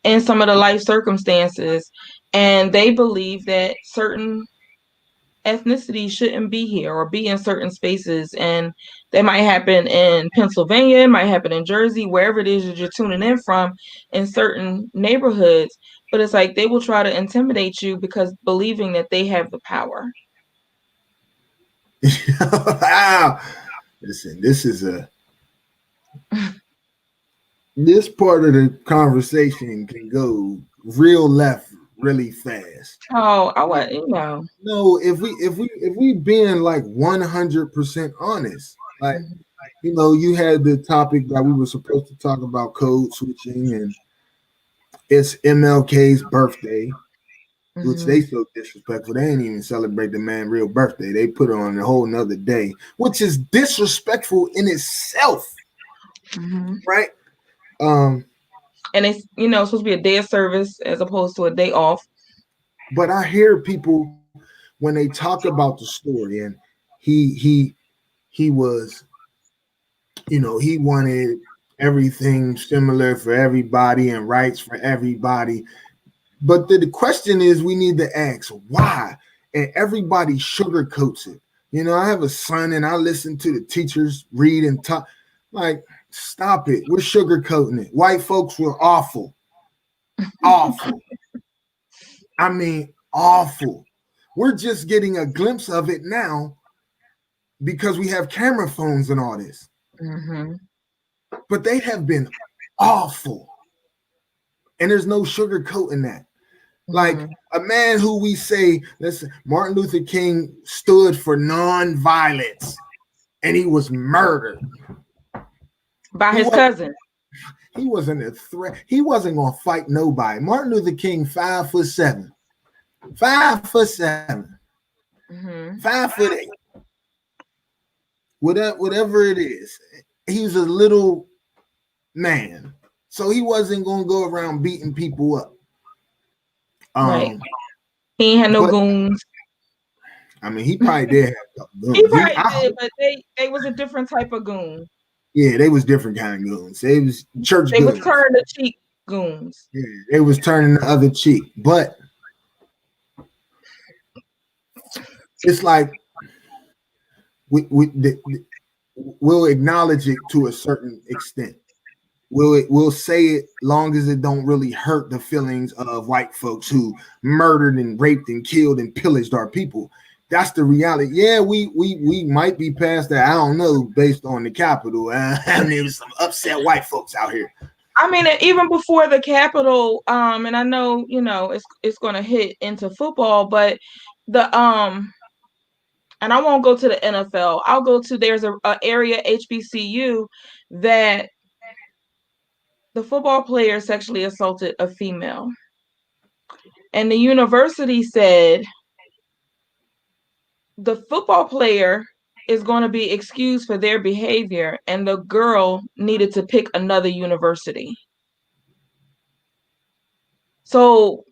in some of the life circumstances, and they believe that certain ethnicity shouldn't be here or be in certain spaces. And that might happen in Pennsylvania, it might happen in Jersey, wherever it is that you're tuning in from, in certain neighborhoods. But it's like they will try to intimidate you because believing that they have the power. Listen, this part of the conversation can go real left really fast. Oh, I want No, if we being like 100% honest, like, you had the topic that we were supposed to talk about, code switching, and it's MLK's birthday, which they so disrespectful. They ain't even celebrate the man's real birthday. They put it on a whole nother day, which is disrespectful in itself, right? And it's supposed to be a day of service as opposed to a day off. But I hear people when they talk about the story, and he was, he wanted everything similar for everybody and rights for everybody. But the question is, we need to ask why, and everybody sugarcoats it. I have a son, and I listen to the teachers read and talk. Like, stop it. We're sugarcoating it. White folks were awful. Awful. I mean, awful. We're just getting a glimpse of it now because we have camera phones and all this. Mm-hmm. But they have been awful. And there's no sugarcoating that. Like a man who we say, listen, Martin Luther King stood for non-violence, and he was murdered by his cousin. He wasn't a threat. He wasn't going to fight nobody. Martin Luther King, 5'7", 5'7", 5'8", whatever it is. He's a little man, so he wasn't going to go around beating people up. Right. He ain't had no goons. I mean, he probably did have goons. He probably did, but they was a different type of goon. Yeah, they was different kind of goons. They was church goons. They was turn the cheek goons. Yeah, they was turning the other cheek. But it's like we'll acknowledge it to a certain extent. We'll say it long as it don't really hurt the feelings of white folks who murdered and raped and killed and pillaged our people. That's the reality. Yeah, we might be past that. I don't know, based on the Capitol. There's some upset white folks out here. I mean, even before the Capitol, and I know it's going to hit into football, but the and I won't go to the NFL. I'll go to there's a area HBCU that the football player sexually assaulted a female, and the university said the football player is going to be excused for their behavior, and the girl needed to pick another university. So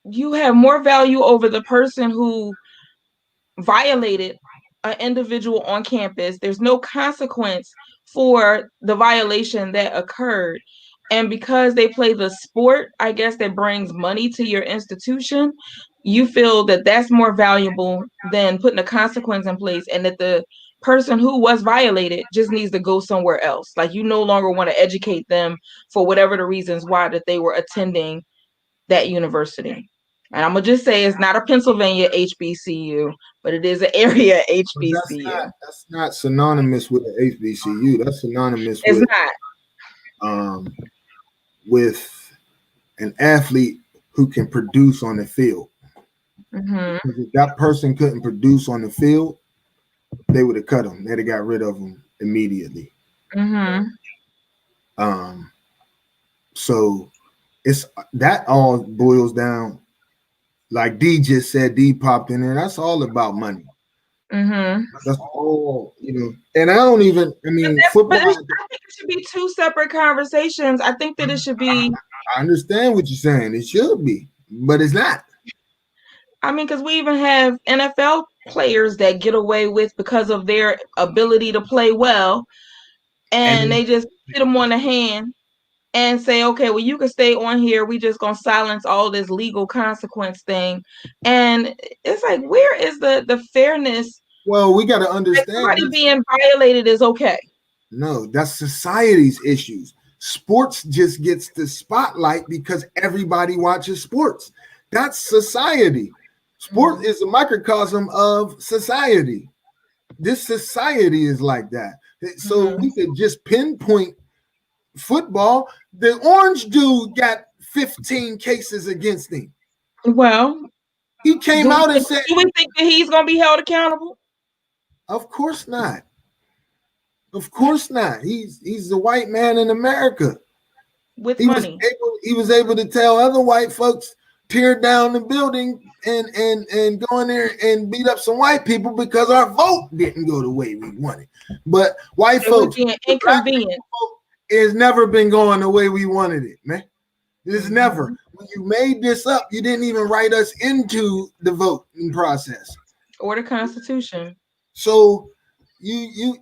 you have more value over the person who violated an individual on campus. There's no consequence for the violation that occurred. And because they play the sport, I guess, that brings money to your institution, you feel that that's more valuable than putting a consequence in place, and that the person who was violated just needs to go somewhere else. Like, you no longer want to educate them for whatever the reasons why that they were attending that university. And I'm going to just say it's not a Pennsylvania HBCU, but it is an area HBCU. That's not synonymous with the HBCU. That's synonymous with an athlete who can produce on the field. If that person couldn't produce on the field, they would have cut him. They'd have got rid of him immediately. So it's that all boils down, like D just said. D popped in there. That's all about money. That's all, And I don't even. I mean, football. I think it should be two separate conversations. I think that it should be. I understand what you're saying. It should be, but it's not. I mean, because we even have NFL players that get away with because of their ability to play well, and they just hit them on the hand and say, okay, well, you can stay on here. We just gonna silence all this legal consequence thing. And it's like, where is the fairness? Well, we got to understand. Somebody being violated is okay. No, that's society's issues. Sports just gets the spotlight because everybody watches sports. That's society. Sport is a microcosm of society. This society is like that. So we could just pinpoint football. The orange dude got 15 cases against him. Well, he came out and said, do we think that he's going to be held accountable? Of course not. Of course not. He's the white man in America. With money. He was able to tell other white folks, tear down the building and go in there and beat up some white people because our vote didn't go the way we wanted. But white folks, inconvenient. It's never been going the way we wanted it, man. It's never. When you made this up, you didn't even write us into the voting process or the Constitution. So you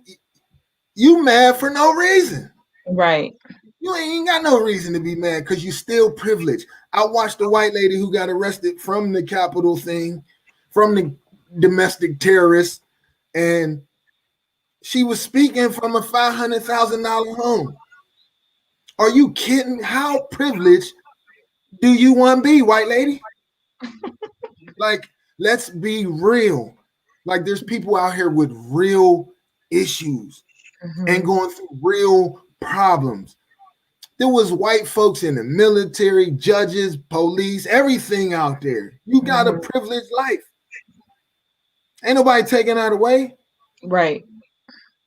mad for no reason, right? You ain't got no reason to be mad because you still privileged. I watched the white lady who got arrested from the Capitol thing, from the domestic terrorists, and she was speaking from a $500,000 home. Are you kidding? How privileged do you want to be, white lady? Like, let's be real. Like, there's people out here with real issues and going through real problems. There was white folks in the military, judges, police, everything out there. You got a privileged life. Ain't nobody taking that away. Right.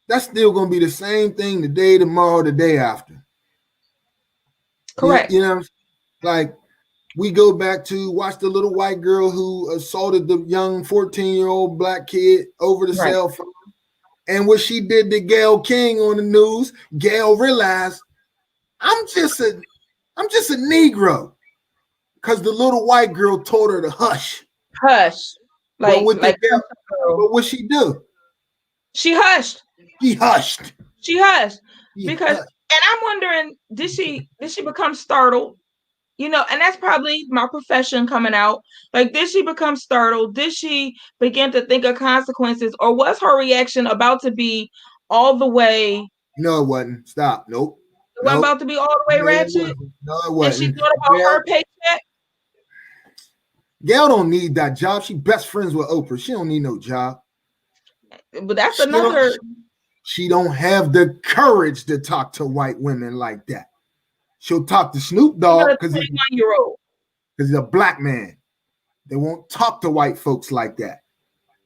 That's still going to be the same thing today, tomorrow, the day after. Correct. You know what I'm saying? Like, we go back to watch the little white girl who assaulted the young 14-year-old black kid over the cell phone. And what she did to Gayle King on the news, Gayle realized, I'm just a Negro. Because the little white girl told her to hush. Hush. But what she do? She hushed. She hushed. Because and I'm wondering, did she become startled? You know, and that's probably my profession coming out. Like, did she become startled? Did she begin to think of consequences? Or was her reaction about to be all the way? No, it wasn't. Stop. Nope. It wasn't about to be all the way ratchet? No, it wasn't. And she thought about her paycheck? Gayle don't need that job. She best friends with Oprah. She don't need no job. But that's another. She don't have the courage to talk to white women like that. She'll talk to Snoop Dogg because he's a black man. They won't talk to white folks like that.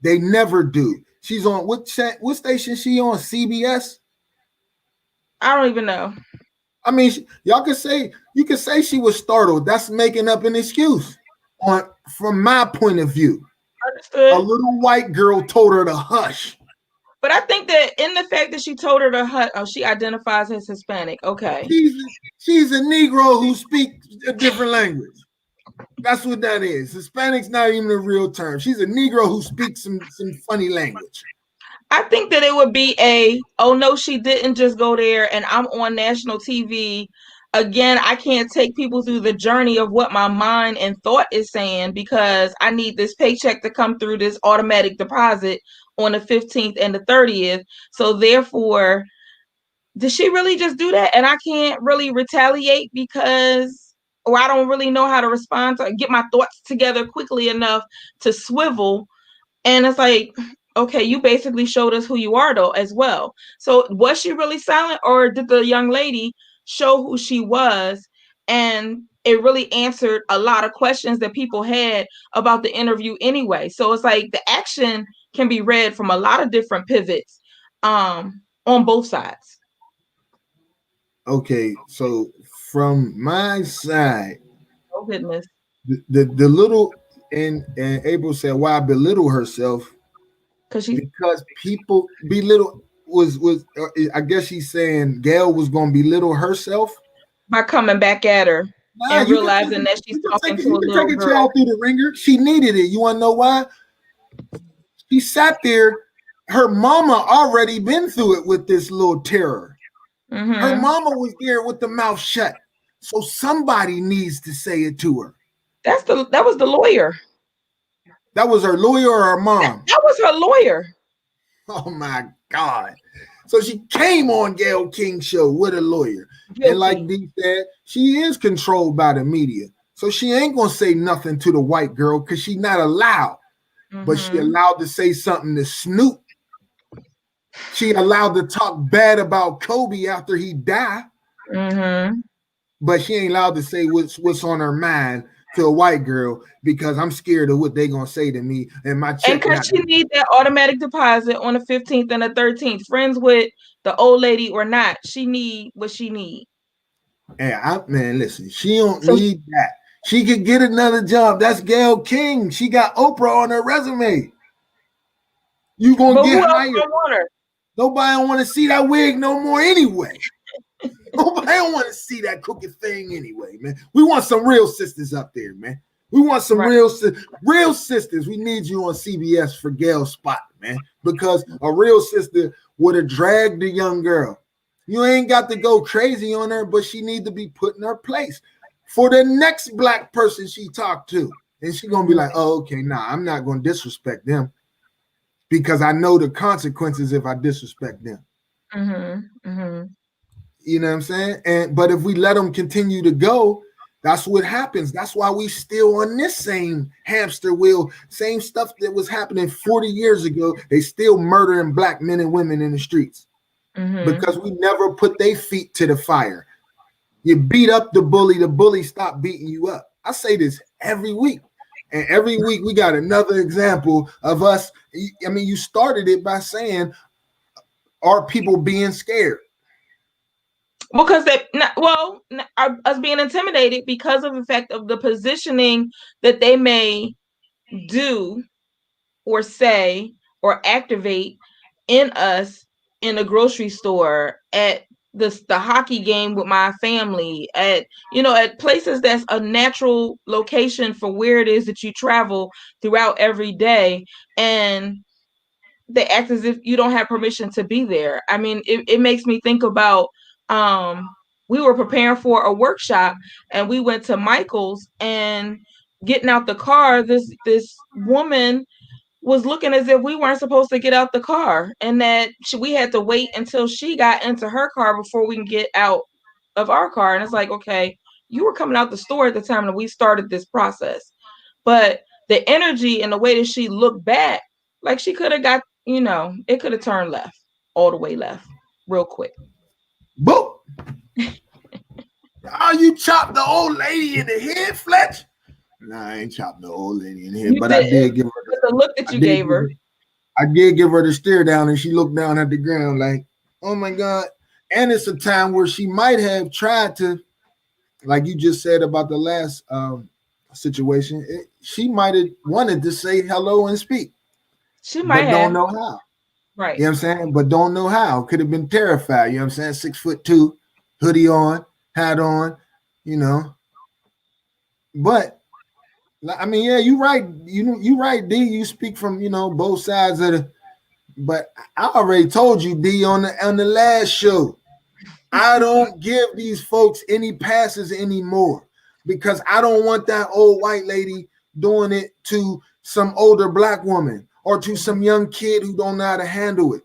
They never do. She's on what station? She on CBS? I don't even know. I mean, you can say she was startled. That's making up an excuse. From my point of view, understood. A little white girl told her to hush. But I think that in the fact that she told her to hush, she identifies as Hispanic. Okay. She's a Negro who speaks a different language. That's what that is. Hispanic's not even a real term. She's a Negro who speaks some funny language. I think that it would be oh no, she didn't just go there and I'm on national TV. Again, I can't take people through the journey of what my mind and thought is saying because I need this paycheck to come through this automatic deposit on the 15th and the 30th. So therefore, did she really just do that? And I can't really retaliate because, or I don't really know how to respond to get my thoughts together quickly enough to swivel. And it's like, okay, you basically showed us who you are though as well. So was she really silent, or did the young lady show who she was? And it really answered a lot of questions that people had about the interview anyway. So it's like the action can be read from a lot of different pivots on both sides. Okay, so from my side, oh goodness, the little and April said, why belittle herself? Because people belittle was I guess she's saying Gayle was going to belittle herself by coming back at her and realizing that she's talking to a little girl. Child through the ringer. She needed it. You want to know why? She sat there. Her mama already been through it with this little terror. Her mama was there with the mouth shut. So somebody needs to say it to her. That was the lawyer. That was her lawyer or her mom? That was her lawyer. Oh my God. So she came on Gayle King's show with a lawyer. Guilty. And like Dee said, she is controlled by the media. So she ain't going to say nothing to the white girl because she's not allowed. But she allowed to say something to Snoop. She allowed to talk bad about Kobe after he died. But she ain't allowed to say what's on her mind to a white girl because I'm scared of what they're going to say to me. And my check. And because she need that automatic deposit on the 15th and the 13th, friends with the old lady or not, she need what she need. And man, listen, she don't need that. She could get another job. That's Gayle King. She got Oprah on her resume. You gonna get hired. Nobody don't want to see that wig no more anyway. Nobody don't want to see that crooked thing anyway, man. We want some real sisters up there, man. We want some real sisters. We need you on CBS for Gayle's spot, man. Because a real sister would have dragged the young girl. You ain't got to go crazy on her, but she need to be put in her place for the next black person she talked to. And she gonna be like, oh, okay, nah, I'm not gonna disrespect them because I know the consequences if I disrespect them. You know what I'm saying? But if we let them continue to go, That's what happens. That's why we still on this same hamster wheel, same stuff that was happening 40 years ago. They still murdering black men and women in the streets because we never put their feet to the fire. You beat up the bully stopped beating you up. I say this every week. And every week we got another example of us. I mean, you started it by saying, are people being scared? Because us being intimidated because of the fact of the positioning that they may do or say or activate in us in the grocery store, at the hockey game with my family, at places that's a natural location for where it is that you travel throughout every day, and they act as if you don't have permission to be there. I mean, it makes me think about we were preparing for a workshop and we went to Michael's, and getting out the car, this woman was looking as if we weren't supposed to get out the car, and that we had to wait until she got into her car before we can get out of our car. And it's like, okay, you were coming out the store at the time that we started this process, but the energy and the way that she looked back, like she could have got, it could have turned left, all the way left, real quick. Boop. Oh, you chopped the old lady in the head, Fletch? Nah, I ain't chopped the old lady in the head, but I did give her the look that you gave her. I did give her the stare down, and she looked down at the ground like, oh my God. And it's a time where she might have tried to, like you just said about the last situation, she might have wanted to say hello and speak. She might have. Don't know how. Right. You know what I'm saying? But don't know how. Could have been terrified. You know what I'm saying? 6'2", hoodie on, hat on, But I mean, yeah, you're right. You right, D. You speak from both sides of the. But I already told you, D, on the last show, I don't give these folks any passes anymore because I don't want that old white lady doing it to some older black woman or to some young kid who don't know how to handle it.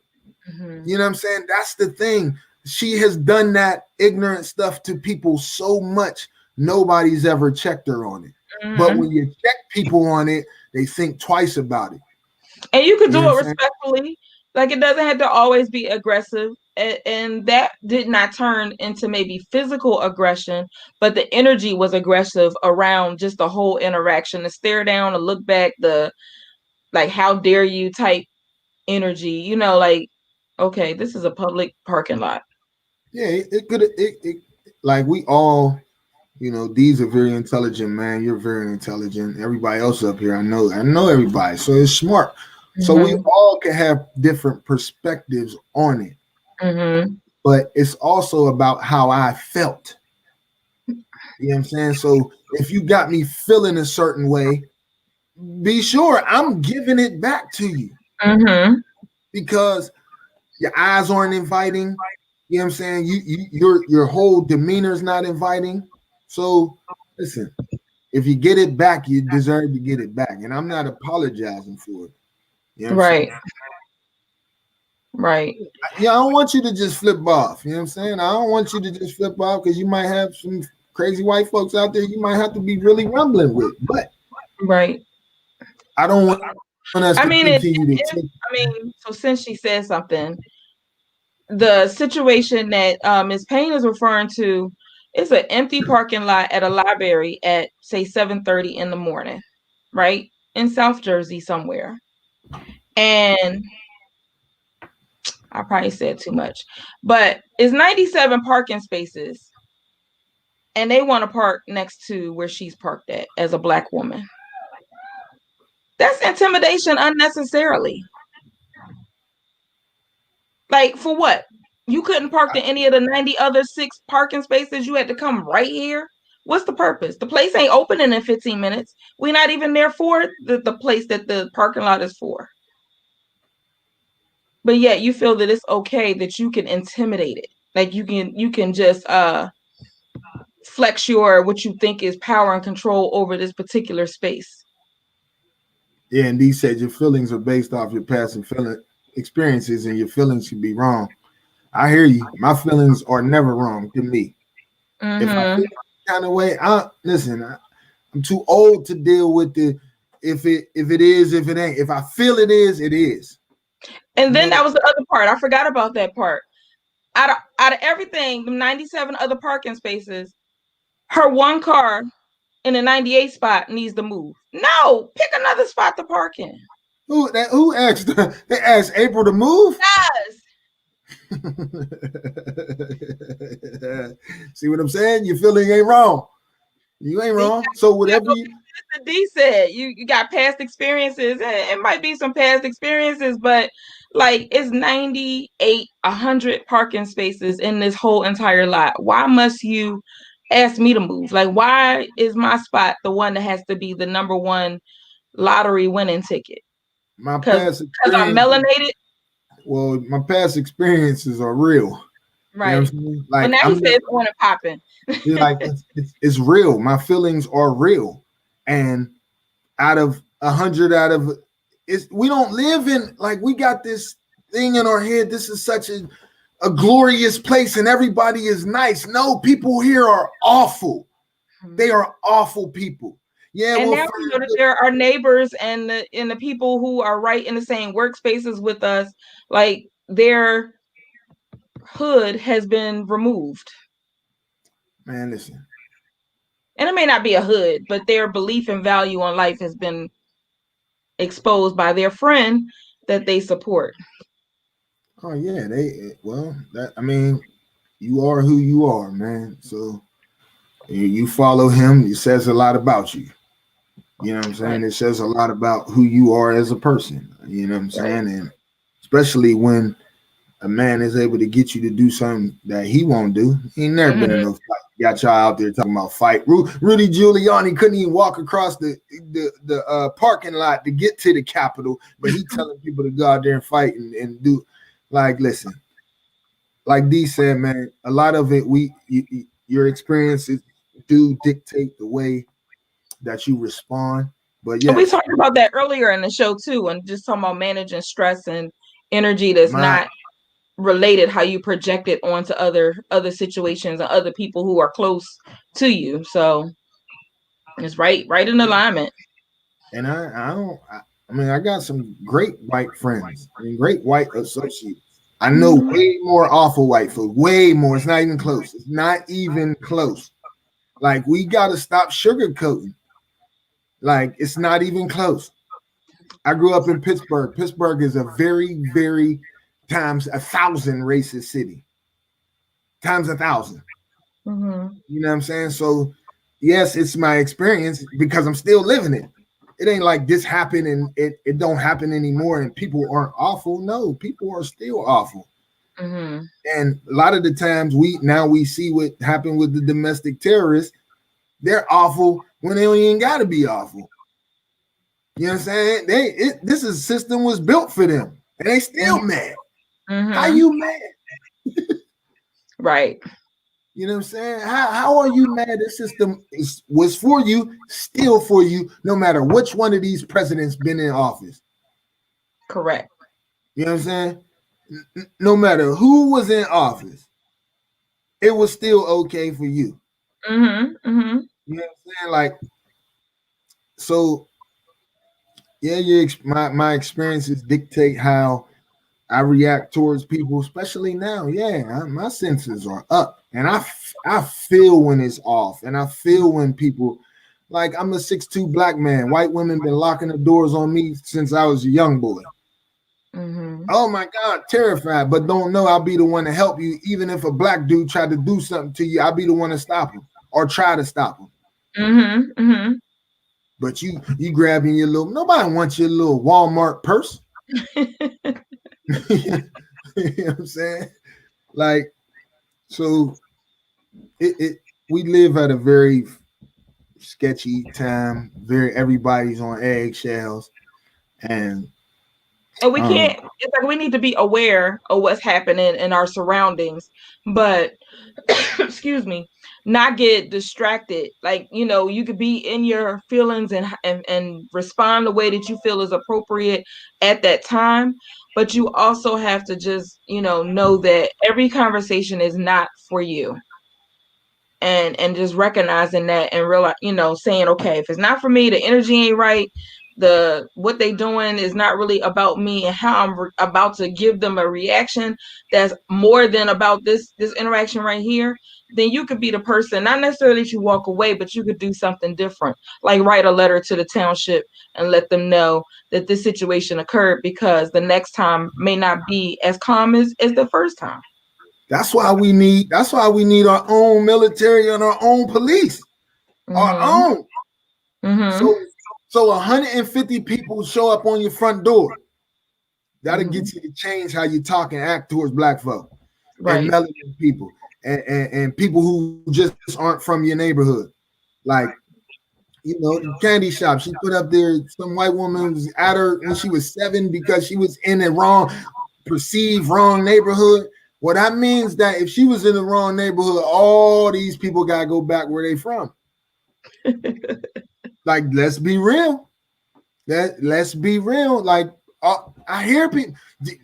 You know what I'm saying? That's the thing. She has done that ignorant stuff to people so much, nobody's ever checked her on it. But when you check people on it, they think twice about it. And you can do it respectfully. Like, it doesn't have to always be aggressive. And that did not turn into maybe physical aggression, but the energy was aggressive around just the whole interaction. The stare down, the look back, the like, how dare you type energy, like, okay, this is a public parking lot. Yeah, it could like we all, D's are very intelligent, man. You're very intelligent. Everybody else up here, I know everybody. So it's smart. So we all can have different perspectives on it. But it's also about how I felt. You know what I'm saying? So if you got me feeling a certain way, be sure I'm giving it back to you. Because your eyes aren't inviting. You know what I'm saying? Your whole demeanor is not inviting. So listen, if you get it back, you deserve to get it back. And I'm not apologizing for it. You know right. Right. Yeah, I don't want you to just flip off. You know what I'm saying? I don't want you to just flip off because you might have some crazy white folks out there you might have to be really rumbling with. But right. I don't want us to continue to so since she said something, the situation that Ms. Payne is referring to is an empty parking lot at a library at, say, 7:30 in the morning, right? In South Jersey somewhere. And I probably said too much, but it's 97 parking spaces, and they want to park next to where she's parked at as a black woman. That's intimidation unnecessarily. Like, for what? You couldn't park in any of the 90 other 6 parking spaces. You had to come right here. What's the purpose? The place ain't opening in 15 minutes. We're not even there for the place that the parking lot is for. But yet you feel that it's okay that you can intimidate it. Like you can just flex what you think is power and control over this particular space. Yeah, and he said your feelings are based off your past and feeling experiences, and your feelings should be wrong. I hear you. My feelings are never wrong to me. kind of way. I'm too old to deal with the if it is, if it ain't. If I feel it is, it is. And then that was the other part. I forgot about that part. Out of everything, the 97 other parking spaces, her one car in the 98 spot needs to move. No, pick another spot to park in. Who asked? They asked April to move? Yes. See what I'm saying? Your feeling ain't wrong. You ain't wrong. So whatever Mr. D said, you got past experiences. It might be some past experiences, but like it's 98, 100 parking spaces in this whole entire lot. Why must you ask me to move? Like, why is my spot the one that has to be the number one lottery winning ticket? Because I'm melanated. Well, my past experiences are real. Right. You know like, now he says on and popping. Like it's real. My feelings are real. And out of 100 we don't live in, like, we got this thing in our head. This is such a glorious place and everybody is nice. No, people here are awful. They are awful people. Yeah, and now we know that there are neighbors and the people who are right in the same workspaces with us, like their hood has been removed. Man, listen. And it may not be a hood, but their belief and value on life has been exposed by their friend that they support. Oh yeah, you are who you are, man. So you follow him, it says a lot about you. You know what I'm saying? Right. It says a lot about who you are as a person. You know what I'm saying? Right. And especially when a man is able to get you to do something that he won't do. He ain't never been in no fight. Got y'all out there talking about fight. Rudy Giuliani couldn't even walk across the parking lot to get to the Capitol, but he telling people to go out there and fight and do. Like, listen, like D said, man, a lot of it, your experiences do dictate the way that you respond. But yeah, we talked about that earlier in the show too, and just talking about managing stress and energy that's not related, how you project it onto other situations and other people who are close to you. So it's right in alignment. And I got some great white friends, great white associates. I know way more awful white folks, way more. It's not even close. It's not even close. Like, we got to stop sugarcoating. Like, it's not even close. I grew up in Pittsburgh. Pittsburgh is a very, very times 1,000 racist city. Times 1,000. Mm-hmm. You know what I'm saying? So, yes, it's my experience because I'm still living it. It ain't like this happened and it don't happen anymore and people aren't awful. No, people are still awful. Mm-hmm. And a lot of the times we see what happened with the domestic terrorists. They're awful when they don't even got to be awful. You know what I'm saying? This system was built for them, and they still mad. Mm-hmm. How you mad? Right. You know what I'm saying? How are you mad? This system was for you, still for you, no matter which one of these presidents been in office. Correct. You know what I'm saying? No matter who was in office, it was still okay for you. Mm-hmm. Mm-hmm. You know what I'm saying? Like, so, yeah, my experiences dictate how I react towards people, especially now. Yeah, my senses are up, and I feel when it's off, and I feel when people, like, I'm a 6'2" black man. White women been locking the doors on me since I was a young boy. Mm-hmm. Oh my God, terrified, but don't know I'll be the one to help you. Even if a black dude tried to do something to you, I'll be the one to stop him or try to stop him. Mm-hmm. Mm-hmm. But you grabbing your little, nobody wants your little Walmart purse. You know what I'm saying? Like, so we live at a very sketchy time. Everybody's on eggshells, and we can't. It's like we need to be aware of what's happening in our surroundings, but excuse me, not get distracted. Like, you know, you could be in your feelings and respond the way that you feel is appropriate at that time, but you also have to just, know that every conversation is not for you. and just recognizing that and realize, saying, okay, if it's not for me, the energy ain't right, the what they doing is not really about me, and how I'm about to give them a reaction that's more than about this interaction right here, then you could be the person, not necessarily that you walk away, but you could do something different, like write a letter to the township and let them know that this situation occurred, because the next time may not be as calm as the first time. That's why we need our own military and our own police. Our own. So 150 people show up on your front door. That'll get you to change how you talk and act towards black folk, right, and melanin people, and people who just aren't from your neighborhood. Like, the candy shop. She put up there, some white woman was at her when she was 7 because she was in a perceived wrong neighborhood. Well, that means that if she was in the wrong neighborhood, all these people gotta go back where they from. Like, let's be real. Let's be real. Like, I hear people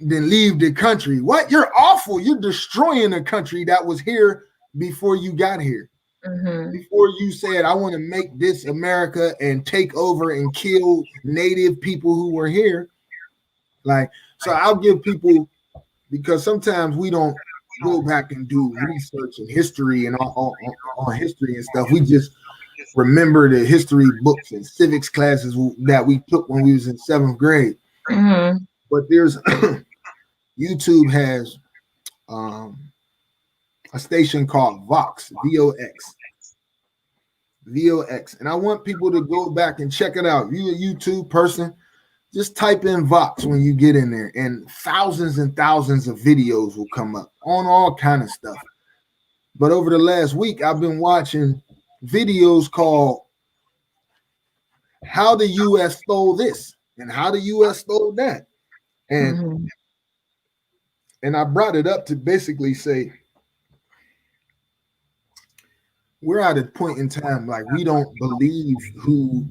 then leave the country. What? You're awful. You're destroying a country that was here before you got here. Before you said, I want to make this America and take over and kill native people who were here. Like, so I'll give people, because sometimes we don't go back and do research and history and on history and stuff. We just remember the history books and civics classes that we took when we was in 7th grade. But there's YouTube has a station called Vox, VOX, and I want people to go back and check it out. If you're a YouTube person, just type in Vox when you get in there, and thousands and thousands of videos will come up on all kind of stuff. But over the last week, I've been watching videos called How the U.S. Stole This and How the U.S. Stole That. And I brought it up to basically say, we're at a point in time, like, we don't believe who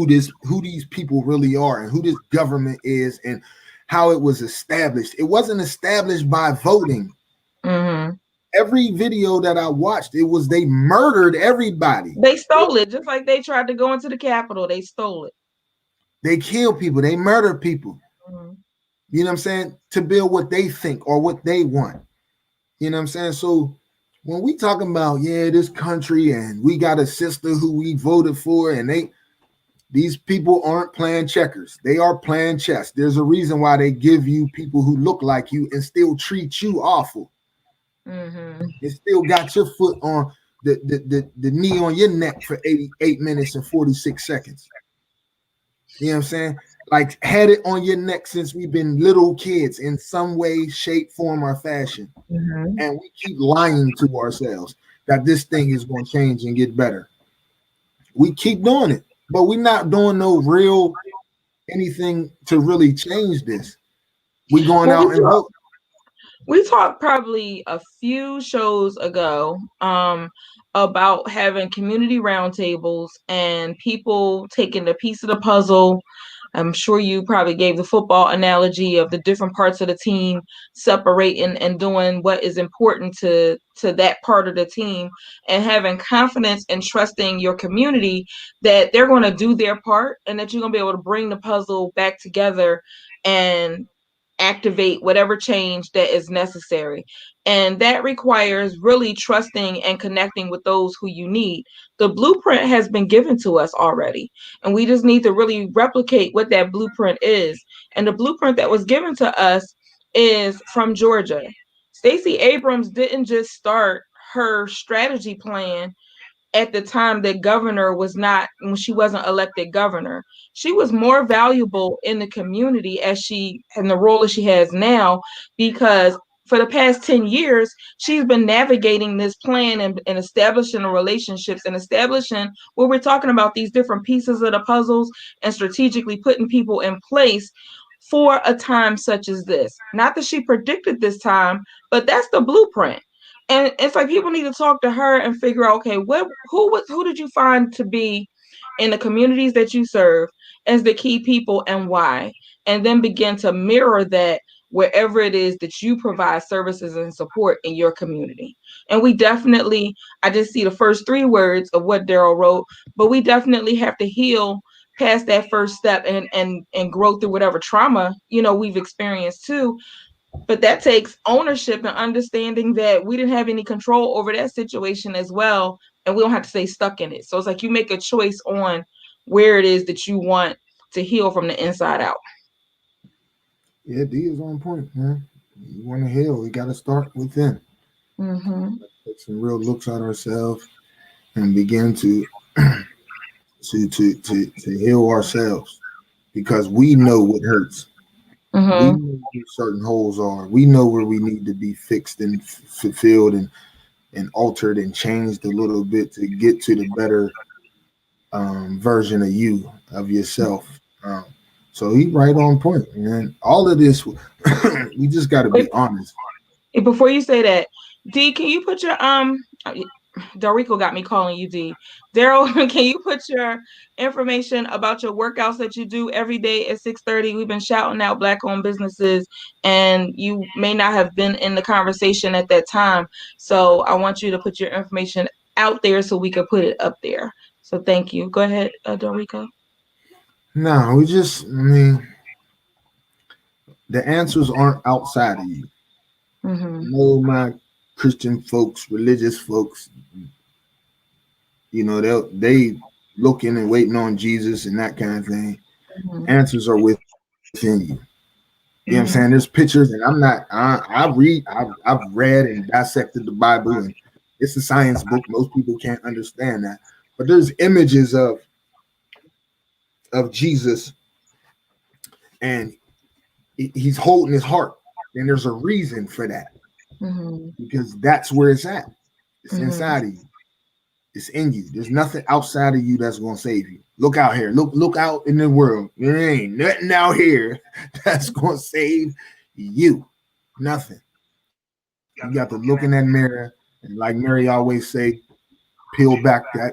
these people really are and who this government is and how it was established. It wasn't established by voting. Every video that I watched, they murdered everybody. They stole it, just like they tried to go into the Capitol. They stole it. They kill people. They murder people. You know what I'm saying? To build what they think or what they want. You know what I'm saying? So when we talking about, this country and we got a sister who we voted for, and these people aren't playing checkers. They are playing chess. There's a reason why they give you people who look like you and still treat you awful. It still got your foot on the knee on your neck for 88 minutes and 46 seconds. You know what I'm saying? Like, had it on your neck since we've been little kids in some way, shape, form, or fashion. And we keep lying to ourselves that this thing is going to change and get better. We keep doing it, but we're not doing anything to really change this. We're going out and vote. We talked probably a few shows ago about having community roundtables and people taking a piece of the puzzle. I'm sure you probably gave the football analogy of the different parts of the team separating and doing what is important to that part of the team, and having confidence and trusting your community that they're going to do their part and that you're going to be able to bring the puzzle back together and activate whatever change that is necessary. And that requires really trusting and connecting with those who you need. The blueprint has been given to us already, and we just need to really replicate what that blueprint is. And the blueprint that was given to us is from Georgia. Stacey Abrams didn't just start her strategy plan at the time that governor was not, when she wasn't elected governor. She was more valuable in the community in the role that she has now, because for the past 10 years, she's been navigating this plan and establishing the relationships and establishing what we're talking about, these different pieces of the puzzles, and strategically putting people in place for a time such as this. Not that she predicted this time, but that's the blueprint. And it's like people need to talk to her and figure out, okay, who did you find to be in the communities that you serve as the key people and why? And then begin to mirror that wherever it is that you provide services and support in your community. And we definitely, I just see the first 3 words of what Daryl wrote, but we definitely have to heal past that first step and grow through whatever trauma, we've experienced too. But that takes ownership and understanding that we didn't have any control over that situation as well, and we don't have to stay stuck in it. So it's like you make a choice on where it is that you want to heal from the inside out. Yeah, D is on point, man. You want to heal, we got to start within. Mm-hmm. Take some real looks at ourselves and begin to to heal ourselves, because we know what hurts. Mm-hmm. We know where certain holes are. We know where we need to be fixed and fulfilled and altered and changed a little bit to get to the better version of you, of yourself. So he right on point, man. All of this, we just got to be honest. Before you say that, D, can you put your Darico got me calling you D. Daryl, can you put your information about your workouts that you do every day at 6:30? We've been shouting out Black-owned businesses, and you may not have been in the conversation at that time. So I want you to put your information out there so we can put it up there. So thank you. Go ahead, Darico. No, the answers aren't outside of you. Mm-hmm. No, my Christian folks, religious folks, they looking and waiting on Jesus and that kind of thing. Mm-hmm. Answers are within you. You know what I'm saying? There's pictures, and I've read and dissected the Bible, and it's a science book. Most people can't understand that. But there's images of Jesus, and he's holding his heart. And there's a reason for that. Mm-hmm. Because that's where it's at. It's Mm-hmm. inside of you. It's in you. There's nothing outside of you that's going to save you. Look out here. Look out in the world. There ain't nothing out here that's going to save you. Nothing. You got to look in that mirror, and like Mary always say, peel back the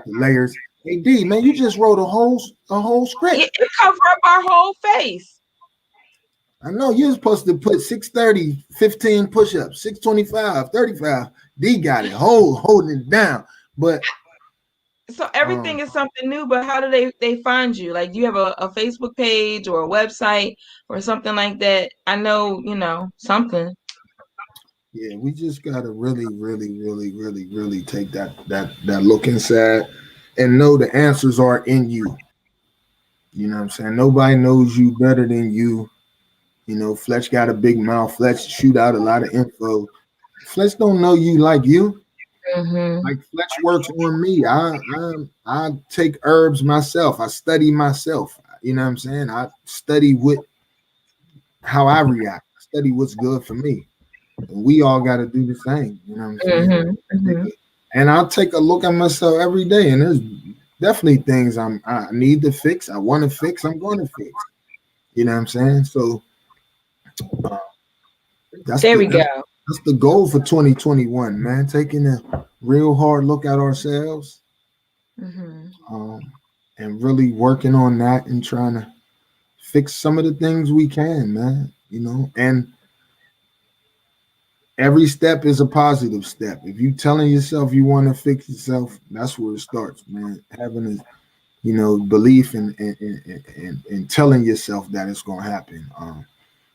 layers. Hey D, man, you just wrote a whole script. It covered up our whole face. I know you're supposed to put 630, 15 push-ups, 625, 35. D got it, holding it down. But so everything is something new, but how do they find you? Like, do you have a Facebook page or a website or something like that? I know, something. Yeah, we just gotta really, really, really, really, really take that look inside and know the answers are in you. You know what I'm saying? Nobody knows you better than you. Fletch got a big mouth. Fletch shoot out a lot of info. Fletch don't know you like you. Mm-hmm. Like Fletch works on me. I take herbs myself. I study myself. You know what I'm saying? I study how I react. I study what's good for me. And we all got to do the same. You know what I'm saying? Mm-hmm. Mm-hmm. And I'll take a look at myself every day. And there's definitely things I need to fix. I want to fix. I'm going to fix. You know what I'm saying? So that's the goal for 2021, man. Taking a real hard look at ourselves, mm-hmm. And really working on that and trying to fix some of the things we can, man. And every step is a positive step. If you telling yourself you want to fix yourself, that's where it starts, man. Having a belief in telling yourself that it's gonna happen.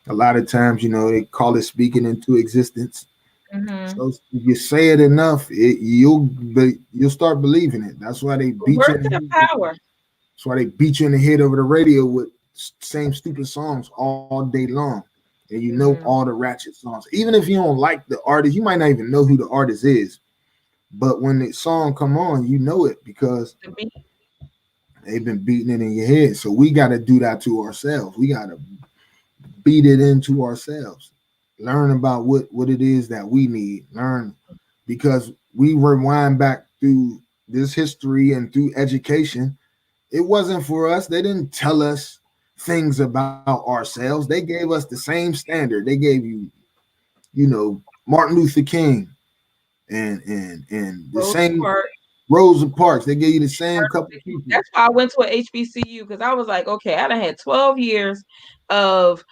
A lot of times, they call it speaking into existence. Mm-hmm. So if you say it enough, you'll start believing it. That's why they beat you in the head. Power. That's why they beat you in the head over the radio with same stupid songs all day long. And you know all the ratchet songs. Even if you don't like the artist, you might not even know who the artist is. But when the song come on, you know it because they've been beating it in your head. So we got to do that to ourselves. We got to beat it into ourselves. Learn about what it is that we need. Learn, because we rewind back through this history and through education. It wasn't for us. They didn't tell us things about ourselves. They gave us the same standard. They gave you, Martin Luther King and the same Rosa Parks. They gave you the same couple of people. That's why I went to a HBCU, because I was like, okay, I done had 12 years of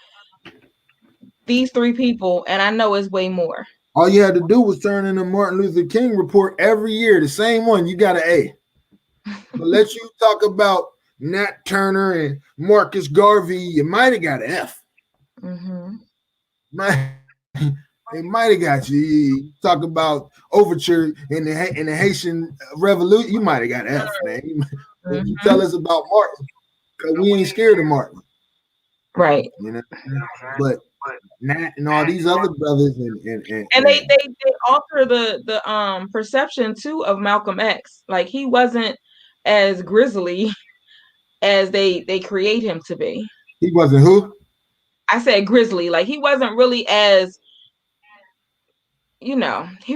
these three people, and I know it's way more. All you had to do was turn in the Martin Luther King report every year, the same one. You got an A. But let you talk about Nat Turner and Marcus Garvey, you might have got an F. Mm-hmm. They might have got you. You talk about Overture in the Haitian Revolution, you might have got an F, man. If you tell us about Martin, because we ain't scared of Martin. Right. You know, but Nat and all these other brothers and they alter the perception too of Malcolm X. Like, he wasn't as grisly as they create him to be. He wasn't who? I said grizzly. Like, he wasn't really as, he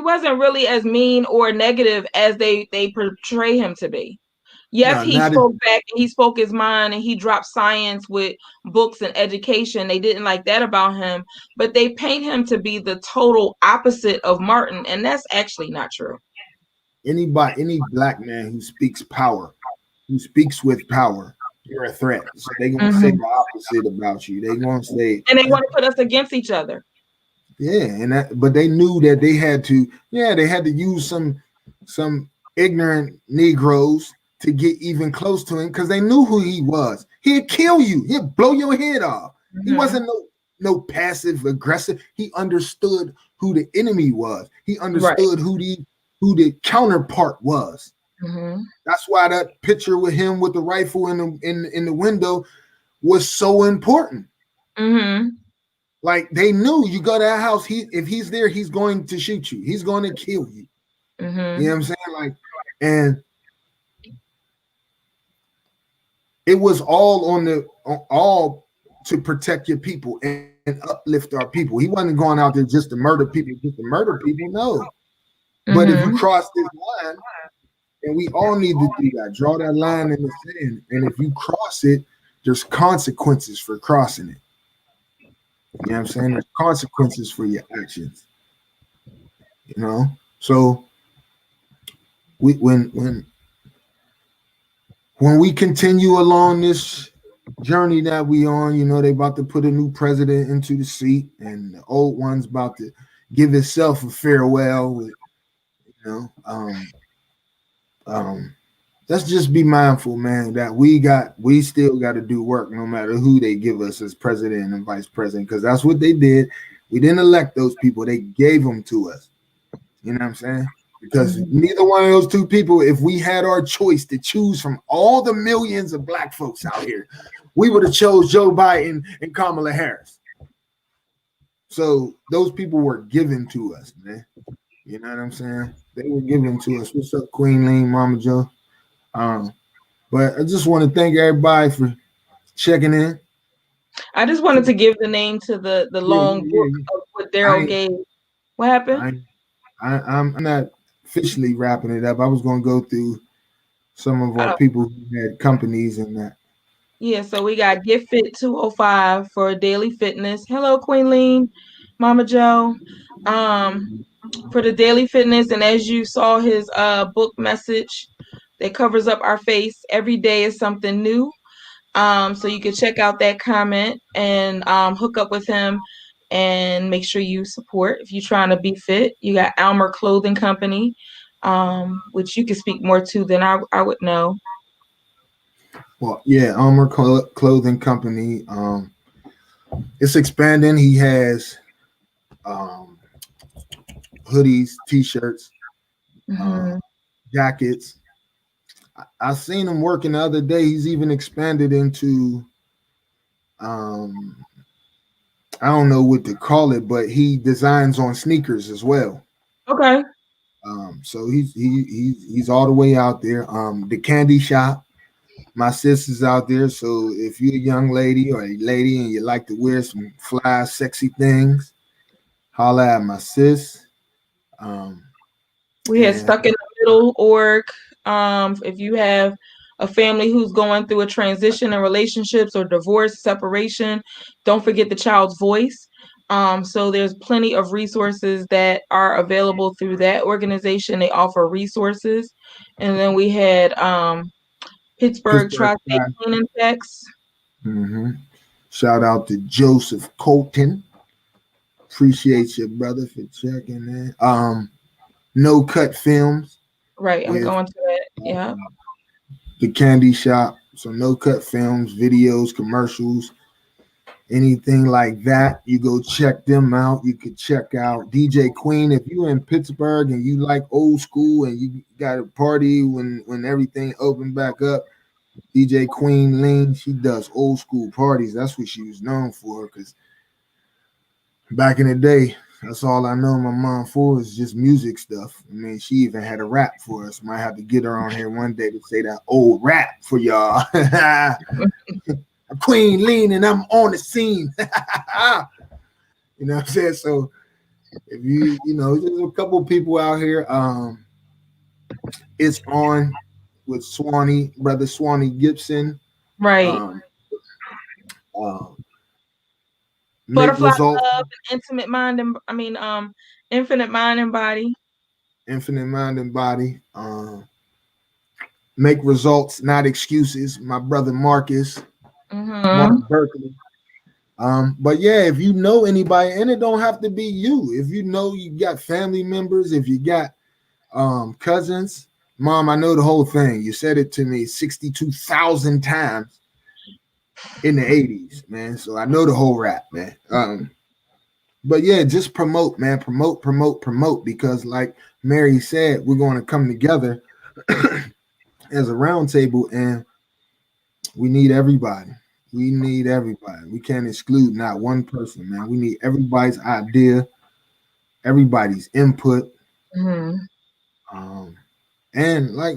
wasn't really as mean or negative as they portray him to be. Yes, he spoke back and he spoke his mind and he dropped science with books and education. They didn't like that about him, but they paint him to be the total opposite of Martin, and that's actually not true. Any black man who speaks power, who speaks with power, you're a threat. So they're gonna say the opposite about you. They're gonna say, and they want to put us against each other. Yeah, but they knew that they had to use some ignorant Negroes to get even close to him, because they knew who he was. He'd kill you. He'd blow your head off. He wasn't no passive aggressive. He understood who the enemy was. He understood who the counterpart was. That's why that picture with him with the rifle in the window was so important. Like, they knew, you go to that house, if he's there, he's going to shoot you. He's going to kill you. You know what I'm saying? Like, and it was all to protect your people and uplift our people. He wasn't going out there just to murder people, no. But if you cross this line, and we all need to do that, draw that line in the sand. And if you cross it, there's consequences for crossing it. You know what I'm saying? There's consequences for your actions. You know? So when we continue along this journey that we on, they about to put a new president into the seat, and the old one's about to give itself a farewell with, let's just be mindful, man, that we still got to do work no matter who they give us as president and vice president, because that's what they did. We didn't elect those people. They gave them to us. You know what I'm saying? Because neither one of those two people, if we had our choice to choose from all the millions of black folks out here, we would have chose Joe Biden and Kamala Harris. So those people were given to us, man. You know what I'm saying? They were given to us. What's up, Queen Lean, Mama Joe? But I just want to thank everybody for checking in. I just wanted to give the name to the long book of what Daryl gave. What happened? I'm not officially wrapping it up. I was going to go through some of our people who had companies and that. Yeah, so we got Get Fit 205 for daily fitness. Hello, Queen Lean, Mama Joe. For the daily fitness, and as you saw his book message that covers up our face, every day is something new. So you can check out that comment and hook up with him and make sure you support if you're trying to be fit. You got Almer Clothing Company, which you can speak more to than I would know. Well, yeah, Almer Clothing Company. It's expanding. He has hoodies, t-shirts, jackets. I seen him working the other day. He's even expanded into I don't know what to call it, but he designs on sneakers as well. Okay. So he's all the way out there. The candy shop, my sister's out there. So if you're a young lady or a lady and you like to wear some fly, sexy things, holla at my sis. We had Stuck in the Middle org. If you have a family who's going through a transition in relationships or divorce, separation, don't forget the child's voice. So there's plenty of resources that are available through that organization. They offer resources. And then we had Pittsburgh Tri-State Cleaning Techs. Shout out to Joseph Colton. appreciate you, brother, for checking in. No Cut Films. Right, I'm going to that. Yeah. The Candy Shop. So No Cut Films, videos, commercials, anything like that. You go check them out. You could check out DJ Queen if you're in Pittsburgh and you like old school and you got a party when everything opened back up. DJ Queen Lean, she does old school parties. That's what she was known for. Because back in the day, that's all I know my mom for is just music stuff. I mean, she even had a rap for us. Might have to get her on here one day to say that old rap for y'all. Queen Lean and I'm on the scene. You know what I'm saying? So if you know, there's a couple of people out here. It's on with brother Swanee Gibson. Right. Butterfly Love, Intimate Mind and Infinite Mind and Body. Infinite Mind and Body. Make Results, Not Excuses. My brother Marcus. Mark Berkeley. But yeah, if you know anybody, and it don't have to be you. If you know you got family members, if you got cousins, Mom, I know the whole thing. You said it to me 62,000 times in the 80s, man. So I know the whole rap, man. But yeah, just promote, man. Promote, because like Mary said, we're going to come together as a round table, and we need everybody. We need everybody. We can't exclude not one person, man. We need everybody's idea, everybody's input. And like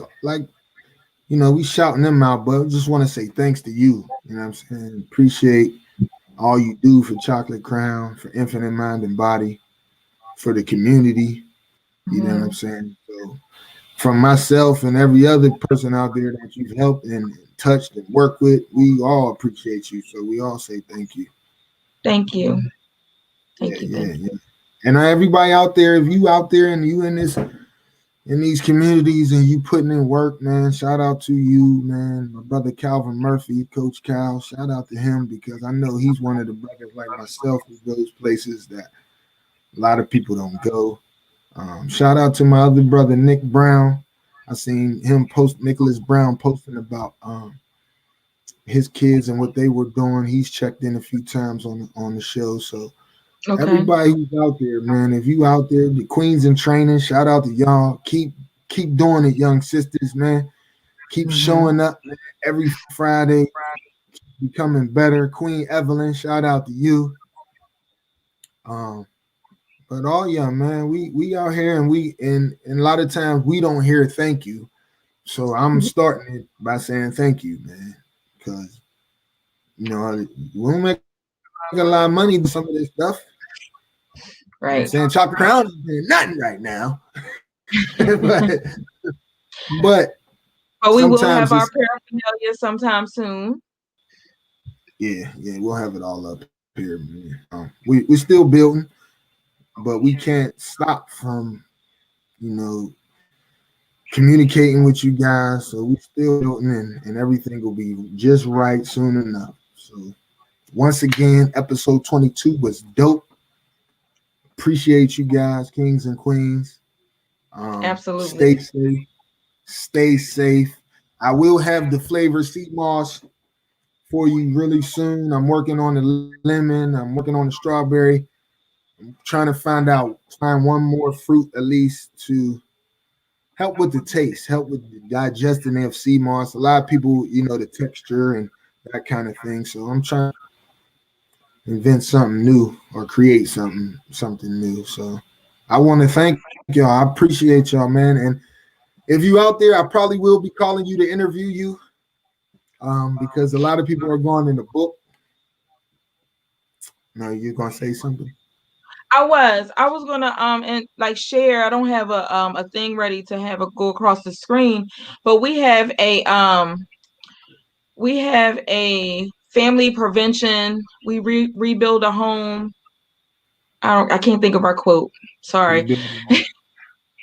we shouting them out, but I just want to say thanks to you. You know what I'm saying? Appreciate all you do for Chocolate Crown, for Infinite Mind and Body, for the community. You know what I'm saying? So from myself and every other person out there that you've helped and touched and worked with, we all appreciate you. So we all say thank you. Thank you. Thank you. And everybody out there, if you out there and you in these communities and you putting in work, man, shout out to you, man. My brother Calvin Murphy, Coach Cal, shout out to him, because I know he's one of the brothers like myself who goes places that a lot of people don't go. Shout out to my other brother, Nick Brown. I seen him Nicholas Brown posting about his kids and what they were doing. He's checked in a few times on the show. So everybody who's out there, man, if you out there, the Queens in Training, shout out to y'all. Keep doing it, young sisters, man. Keep showing up, man, every Friday, becoming better. Queen Evelyn, shout out to you. But all y'all, man, we out here, and a lot of times we don't hear thank you. So I'm starting it by saying thank you, man, because we don't make a lot of money with some of this stuff. Right. You know I'm saying Chocolate Crown is doing nothing right now. but we will have our paraphernalia sometime soon. Yeah, we'll have it all up here, man. We're still building, but we can't stop from, communicating with you guys. So we're still building, and everything will be just right soon enough. So once again, episode 22 was dope. Appreciate you guys, kings and queens. Absolutely. Stay safe. I will have the flavor sea moss for you really soon. I'm working on the lemon. I'm working on the strawberry. I'm trying to find one more fruit at least to help with the taste, help with the digesting of sea moss. A lot of people, the texture and that kind of thing. So I'm trying to invent something new or create something new. So I want to thank y'all. I appreciate y'all, man. And if you out there, I probably will be calling you to interview you, because a lot of people are going in the book. No, you're gonna say something? I was gonna and like share. I don't have a thing ready to have it go across the screen, but we have a family prevention. We rebuild a home. I can't think of our quote. Sorry.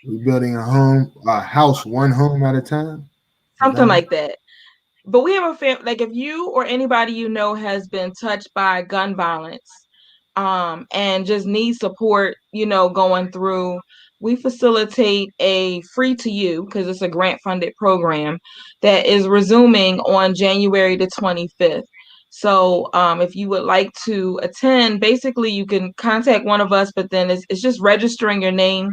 Rebuilding a house, one home at a time. Something like that. But we have a family. Like if you or anybody has been touched by gun violence, and just need support, going through, we facilitate a free to you, because it's a grant funded program that is resuming on January the 25th. So if you would like to attend, basically you can contact one of us, but then it's just registering your name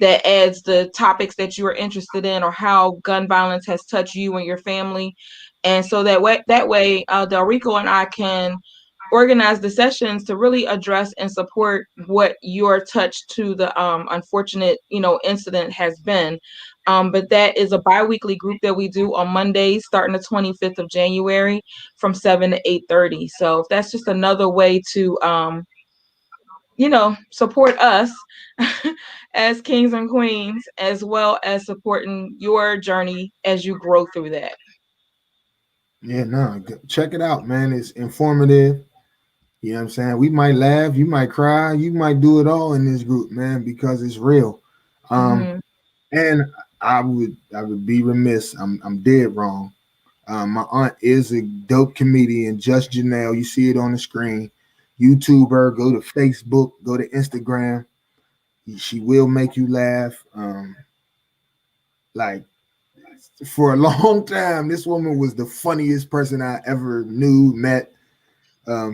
that adds the topics that you are interested in or how gun violence has touched you and your family. And so that way, Delrico and I can organize the sessions to really address and support what your touch to the unfortunate, incident has been. But that is a bi-weekly group that we do on Mondays, starting the 25th of January from 7 to 8:30. So if that's just another way to, support us as kings and queens, as well as supporting your journey as you grow through that. Yeah, no, check it out, man. It's informative. You know what I'm saying? We might laugh, you might cry, you might do it all in this group, man, because it's real. Mm-hmm. And I would be remiss. I'm dead wrong. My aunt is a dope comedian, Just Janelle. You see it on the screen. YouTuber, go to Facebook, go to Instagram. She will make you laugh. Like for a long time, this woman was the funniest person I ever knew, met.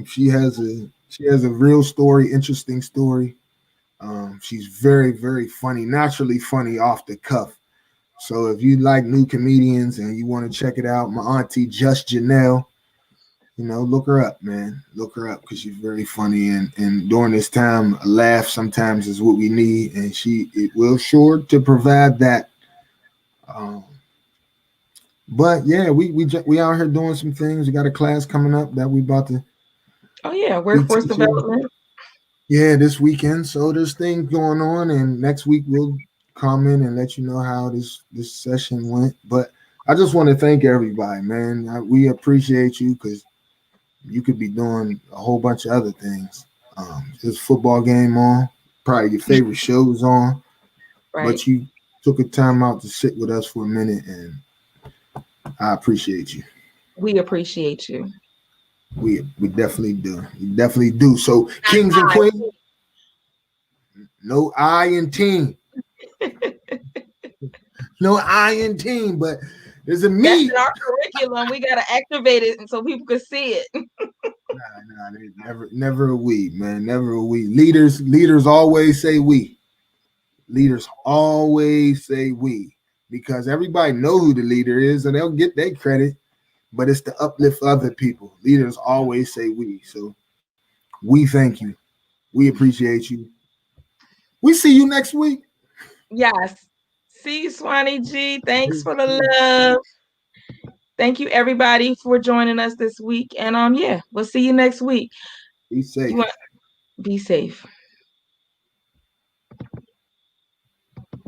She has a real story, interesting story. She's very, very funny, naturally funny off the cuff. So if you like new comedians and you want to check it out, my auntie Just Janelle, look her up, man. Look her up because she's very funny. And during this time, a laugh sometimes is what we need, and it will sure to provide that. But yeah, we out here doing some things. We got a class coming up that we about to. Oh yeah, workforce development. Yeah, this weekend. So there's things going on, and next week we'll come in and let you know how this session went. But I just want to thank everybody, man. We appreciate you because you could be doing a whole bunch of other things. This football game on, probably your favorite shows on, right. But you took a time out to sit with us for a minute, and I appreciate you. We appreciate you. We definitely do. We definitely do. So kings and queens, no I in team. No I in team, but there's a me. That's in our curriculum. We gotta activate it so people can see it. Nah, never a we, man. Never a we. Leaders always say we. Leaders always say we. Because everybody know who the leader is and they'll get their credit, but it's to uplift other people. Leaders always say we. So we thank you. We appreciate you. We see you next week. Yes. See you, Swanee G. Thanks for the love. Thank you, everybody, for joining us this week. And yeah, we'll see you next week. Be safe. Be safe.